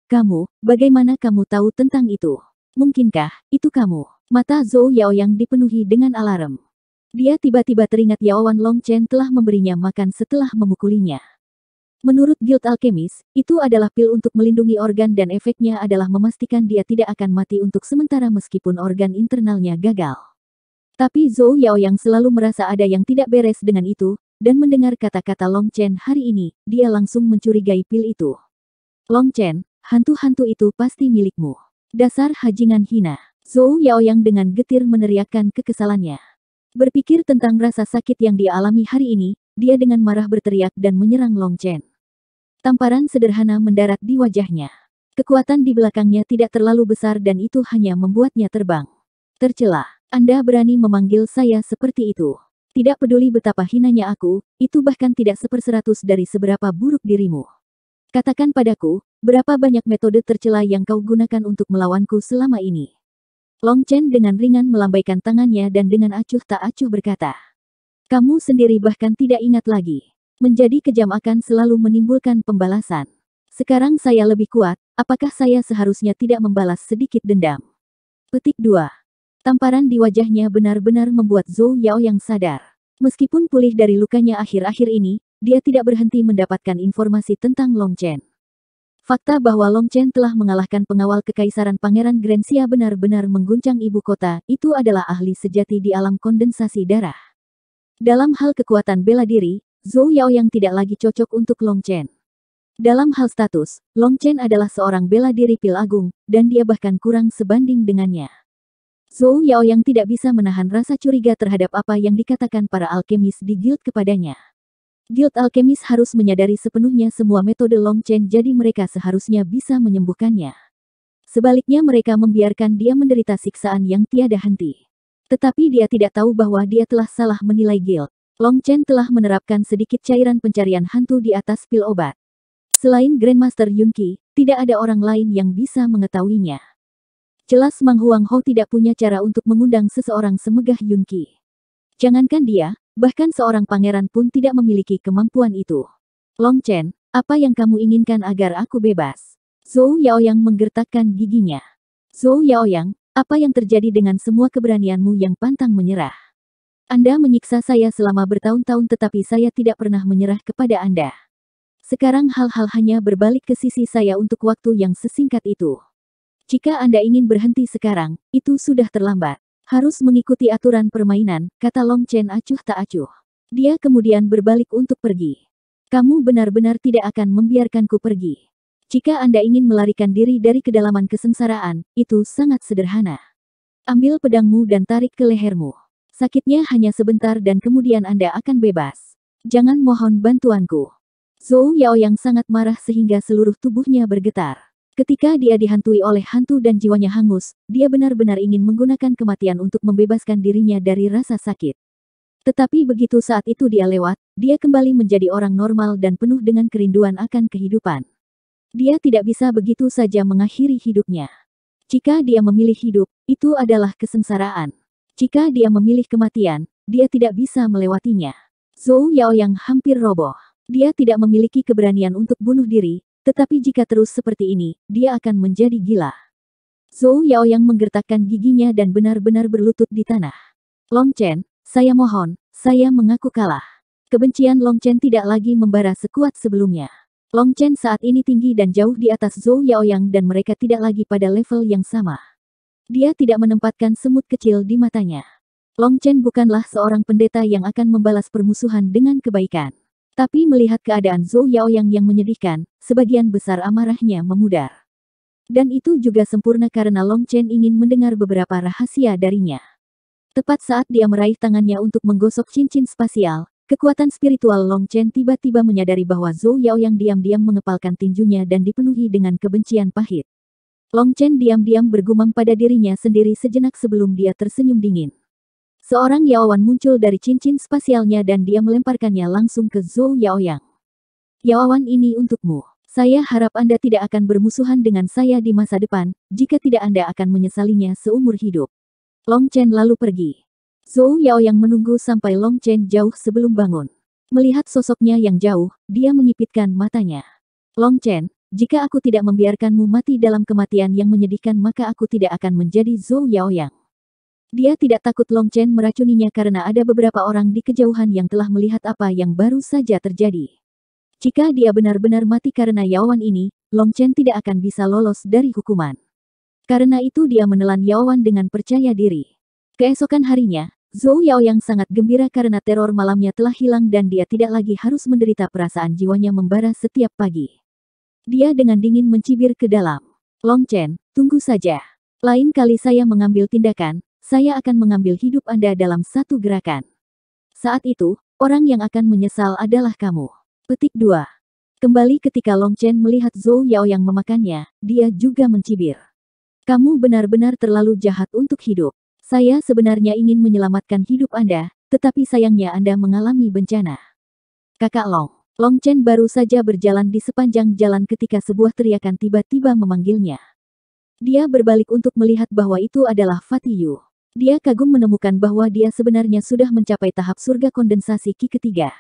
bagaimana kamu tahu tentang itu? Mungkinkah, itu kamu? Mata Zhou Yaoyang dipenuhi dengan alarm. Dia tiba-tiba teringat Yaowan Long Chen telah memberinya makan setelah memukulinya. Menurut Guild Alkemis, itu adalah pil untuk melindungi organ dan efeknya adalah memastikan dia tidak akan mati untuk sementara meskipun organ internalnya gagal. Tapi Zhou Yaoyang selalu merasa ada yang tidak beres dengan itu, dan mendengar kata-kata Long Chen hari ini, dia langsung mencurigai pil itu. Long Chen, hantu-hantu itu pasti milikmu. Dasar hajingan hina. Zhou Yaoyang dengan getir meneriakkan kekesalannya. Berpikir tentang rasa sakit yang dia alami hari ini, dia dengan marah berteriak dan menyerang Long Chen. Tamparan sederhana mendarat di wajahnya. Kekuatan di belakangnya tidak terlalu besar dan itu hanya membuatnya terbang. Tercela, Anda berani memanggil saya seperti itu. Tidak peduli betapa hinanya aku, itu bahkan tidak 1/100 dari seberapa buruk dirimu. Katakan padaku, berapa banyak metode tercela yang kau gunakan untuk melawanku selama ini? Long Chen dengan ringan melambaikan tangannya dan dengan acuh tak acuh berkata. Kamu sendiri bahkan tidak ingat lagi. Menjadi kejam akan selalu menimbulkan pembalasan. Sekarang saya lebih kuat, apakah saya seharusnya tidak membalas sedikit dendam? Petik 2. Tamparan di wajahnya benar-benar membuat Zhou Yaoyang sadar. Meskipun pulih dari lukanya akhir-akhir ini, dia tidak berhenti mendapatkan informasi tentang Long Chen. Fakta bahwa Long Chen telah mengalahkan pengawal kekaisaran Pangeran Grensia benar-benar mengguncang ibu kota, itu adalah ahli sejati di alam kondensasi darah. Dalam hal kekuatan bela diri, Zhou Yaoyang tidak lagi cocok untuk Long Chen. Dalam hal status, Long Chen adalah seorang bela diri pil agung, dan dia bahkan kurang sebanding dengannya. Zhou Yaoyang tidak bisa menahan rasa curiga terhadap apa yang dikatakan para alkemis di guild kepadanya. Guild Alkemis harus menyadari sepenuhnya semua metode Long Chen jadi mereka seharusnya bisa menyembuhkannya. Sebaliknya mereka membiarkan dia menderita siksaan yang tiada henti. Tetapi dia tidak tahu bahwa dia telah salah menilai guild. Long Chen telah menerapkan sedikit cairan pencarian hantu di atas pil obat. Selain Grandmaster Yun Qi, tidak ada orang lain yang bisa mengetahuinya. Jelas Mang Huangho tidak punya cara untuk mengundang seseorang semegah Yun Qi. Jangankan dia, bahkan seorang pangeran pun tidak memiliki kemampuan itu. Long Chen, apa yang kamu inginkan agar aku bebas? Zhou Yaoyang menggertakkan giginya. Zhou Yaoyang, apa yang terjadi dengan semua keberanianmu yang pantang menyerah? Anda menyiksa saya selama bertahun-tahun tetapi saya tidak pernah menyerah kepada Anda. Sekarang hal-hal hanya berbalik ke sisi saya untuk waktu yang sesingkat itu. Jika Anda ingin berhenti sekarang, itu sudah terlambat. Harus mengikuti aturan permainan, kata Long Chen acuh tak acuh. Dia kemudian berbalik untuk pergi. Kamu benar-benar tidak akan membiarkanku pergi. Jika Anda ingin melarikan diri dari kedalaman kesengsaraan, itu sangat sederhana. Ambil pedangmu dan tarik ke lehermu. Sakitnya hanya sebentar dan kemudian Anda akan bebas. Jangan mohon bantuanku. Zhou Yaoyang sangat marah sehingga seluruh tubuhnya bergetar. Ketika dia dihantui oleh hantu dan jiwanya hangus, dia benar-benar ingin menggunakan kematian untuk membebaskan dirinya dari rasa sakit. Tetapi begitu saat itu dia lewat, dia kembali menjadi orang normal dan penuh dengan kerinduan akan kehidupan. Dia tidak bisa begitu saja mengakhiri hidupnya. Jika dia memilih hidup, itu adalah kesengsaraan. Jika dia memilih kematian, dia tidak bisa melewatinya. Zhou Yaoyang hampir roboh. Dia tidak memiliki keberanian untuk bunuh diri, tetapi jika terus seperti ini, dia akan menjadi gila. Zhou Yaoyang menggertakkan giginya dan benar-benar berlutut di tanah. Long Chen, saya mohon, saya mengaku kalah. Kebencian Long Chen tidak lagi membara sekuat sebelumnya. Long Chen saat ini tinggi dan jauh di atas Zhou Yaoyang dan mereka tidak lagi pada level yang sama. Dia tidak menempatkan semut kecil di matanya. Long Chen bukanlah seorang pendeta yang akan membalas permusuhan dengan kebaikan. Tapi melihat keadaan Zhou Yaoyang yang menyedihkan, sebagian besar amarahnya memudar. Dan itu juga sempurna karena Long Chen ingin mendengar beberapa rahasia darinya. Tepat saat dia meraih tangannya untuk menggosok cincin spasial, kekuatan spiritual Long Chen tiba-tiba menyadari bahwa Zhou Yaoyang diam-diam mengepalkan tinjunya dan dipenuhi dengan kebencian pahit. Long Chen diam-diam bergumam pada dirinya sendiri sejenak sebelum dia tersenyum dingin. Seorang Yaowan muncul dari cincin spasialnya dan dia melemparkannya langsung ke Zhou Yaoyang. Yaowan ini untukmu. Saya harap Anda tidak akan bermusuhan dengan saya di masa depan, jika tidak Anda akan menyesalinya seumur hidup. Long Chen lalu pergi. Zhou Yaoyang menunggu sampai Long Chen jauh sebelum bangun. Melihat sosoknya yang jauh, dia menyipitkan matanya. Long Chen, jika aku tidak membiarkanmu mati dalam kematian yang menyedihkan maka aku tidak akan menjadi Zhou Yaoyang. Dia tidak takut Long Chen meracuninya karena ada beberapa orang di kejauhan yang telah melihat apa yang baru saja terjadi. Jika dia benar-benar mati karena Yaowan ini, Long Chen tidak akan bisa lolos dari hukuman. Karena itu dia menelan Yaowan dengan percaya diri. Keesokan harinya, Zhou Yaoyang sangat gembira karena teror malamnya telah hilang dan dia tidak lagi harus menderita perasaan jiwanya membara setiap pagi. Dia dengan dingin mencibir ke dalam. Long Chen, tunggu saja. Lain kali saya mengambil tindakan, saya akan mengambil hidup Anda dalam satu gerakan. Saat itu, orang yang akan menyesal adalah kamu. Petik 2. Kembali ketika Long Chen melihat Zhou Yaoyang memakannya, dia juga mencibir. Kamu benar-benar terlalu jahat untuk hidup. Saya sebenarnya ingin menyelamatkan hidup Anda, tetapi sayangnya Anda mengalami bencana. Kakak Long. Long Chen baru saja berjalan di sepanjang jalan ketika sebuah teriakan tiba-tiba memanggilnya. Dia berbalik untuk melihat bahwa itu adalah Fatiyu. Dia kagum menemukan bahwa dia sebenarnya sudah mencapai tahap surga kondensasi Qi ketiga.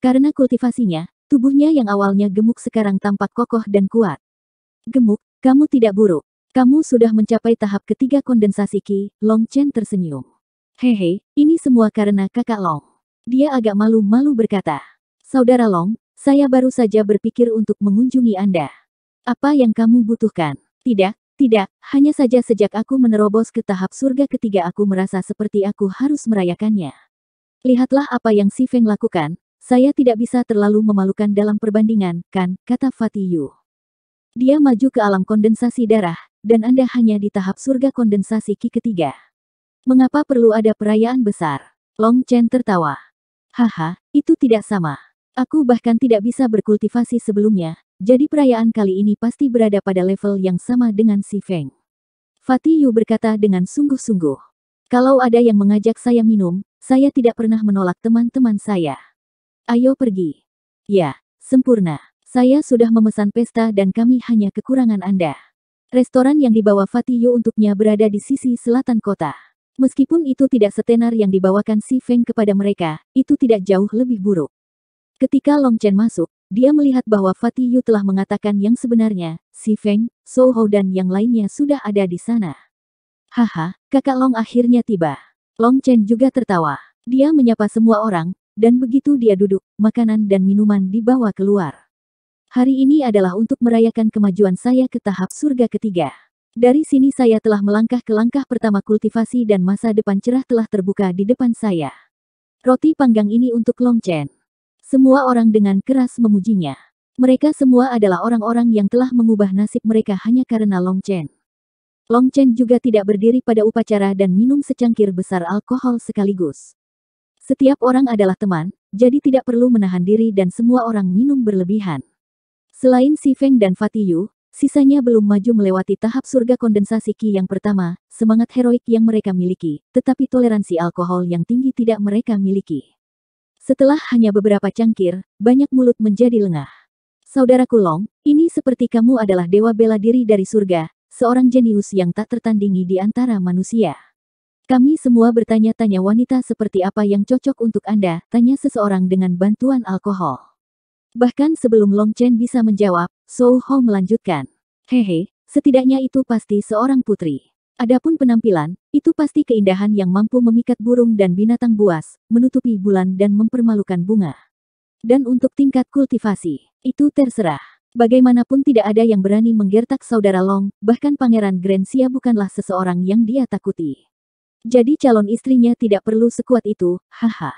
Karena kultivasinya, tubuhnya yang awalnya gemuk sekarang tampak kokoh dan kuat. Gemuk, kamu tidak buruk. Kamu sudah mencapai tahap ketiga kondensasi Qi, Long Chen tersenyum. Hehe, ini semua karena kakak Long. Dia agak malu-malu berkata. Saudara Long, saya baru saja berpikir untuk mengunjungi Anda. Apa yang kamu butuhkan? Tidak, hanya saja sejak aku menerobos ke tahap surga ketiga aku merasa seperti aku harus merayakannya. Lihatlah apa yang Si Feng lakukan, saya tidak bisa terlalu memalukan dalam perbandingan, kan, kata Fatiyu. Dia maju ke alam kondensasi darah, dan Anda hanya di tahap surga kondensasi Qi ketiga. Mengapa perlu ada perayaan besar? Long Chen tertawa. Haha, itu tidak sama. Aku bahkan tidak bisa berkultivasi sebelumnya, jadi perayaan kali ini pasti berada pada level yang sama dengan Si Feng. Fatiyu berkata dengan sungguh-sungguh. Kalau ada yang mengajak saya minum, saya tidak pernah menolak teman-teman saya. Ayo pergi. Ya, sempurna. Saya sudah memesan pesta dan kami hanya kekurangan Anda. Restoran yang dibawa Fatiyu untuknya berada di sisi selatan kota. Meskipun itu tidak setenar yang dibawakan Si Feng kepada mereka, itu tidak jauh lebih buruk. Ketika Long Chen masuk, dia melihat bahwa Fatiyu telah mengatakan yang sebenarnya, Si Feng, Zhou Hou dan yang lainnya sudah ada di sana. Haha, kakak Long akhirnya tiba. Long Chen juga tertawa. Dia menyapa semua orang, dan begitu dia duduk, makanan dan minuman dibawa keluar. Hari ini adalah untuk merayakan kemajuan saya ke tahap surga ketiga. Dari sini saya telah melangkah ke langkah pertama kultivasi dan masa depan cerah telah terbuka di depan saya. Roti panggang ini untuk Long Chen. Semua orang dengan keras memujinya. Mereka semua adalah orang-orang yang telah mengubah nasib mereka hanya karena Long Chen. Long Chen juga tidak berdiri pada upacara dan minum secangkir besar alkohol sekaligus. Setiap orang adalah teman, jadi tidak perlu menahan diri dan semua orang minum berlebihan. Selain Si Feng dan Fatiyu, sisanya belum maju melewati tahap surga kondensasi Qi yang pertama, semangat heroik yang mereka miliki, tetapi toleransi alkohol yang tinggi tidak mereka miliki. Setelah hanya beberapa cangkir, banyak mulut menjadi lengah. Saudaraku Long, ini seperti kamu adalah dewa bela diri dari surga, seorang jenius yang tak tertandingi di antara manusia. Kami semua bertanya-tanya wanita seperti apa yang cocok untuk Anda, tanya seseorang dengan bantuan alkohol. Bahkan sebelum Long Chen bisa menjawab, Zhou Hou melanjutkan. Hehe, Setidaknya itu pasti seorang putri. Adapun penampilan, itu pasti keindahan yang mampu memikat burung dan binatang buas, menutupi bulan dan mempermalukan bunga. Dan untuk tingkat kultivasi, itu terserah. Bagaimanapun tidak ada yang berani menggertak saudara Long, bahkan Pangeran Grensia bukanlah seseorang yang dia takuti. Jadi calon istrinya tidak perlu sekuat itu, haha.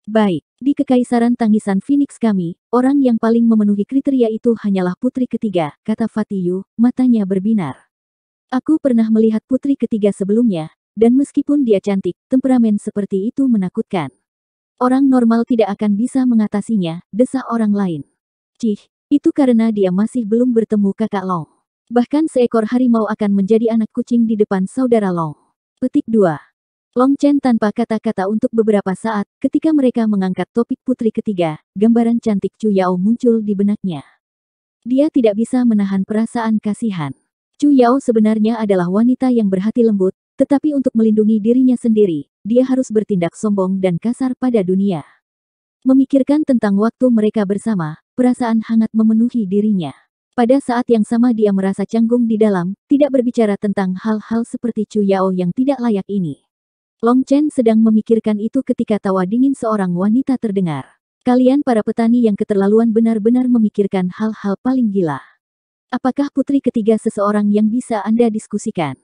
Baik, di Kekaisaran Tangisan Phoenix kami, orang yang paling memenuhi kriteria itu hanyalah putri ketiga, kata Fatiyu, matanya berbinar. Aku pernah melihat putri ketiga sebelumnya, dan meskipun dia cantik, temperamen seperti itu menakutkan. Orang normal tidak akan bisa mengatasinya, desah orang lain. Cih, itu karena dia masih belum bertemu kakak Long. Bahkan seekor harimau akan menjadi anak kucing di depan saudara Long. Petik 2. Long Chen tanpa kata-kata untuk beberapa saat, ketika mereka mengangkat topik putri ketiga, gambaran cantik Chu Yao muncul di benaknya. Dia tidak bisa menahan perasaan kasihan. Chu Yao sebenarnya adalah wanita yang berhati lembut, tetapi untuk melindungi dirinya sendiri, dia harus bertindak sombong dan kasar pada dunia. Memikirkan tentang waktu mereka bersama, perasaan hangat memenuhi dirinya. Pada saat yang sama dia merasa canggung di dalam, tidak berbicara tentang hal-hal seperti Chu Yao yang tidak layak ini. Long Chen sedang memikirkan itu ketika tawa dingin seorang wanita terdengar. Kalian para petani yang keterlaluan benar-benar memikirkan hal-hal paling gila. Apakah putri ketiga seseorang yang bisa Anda diskusikan?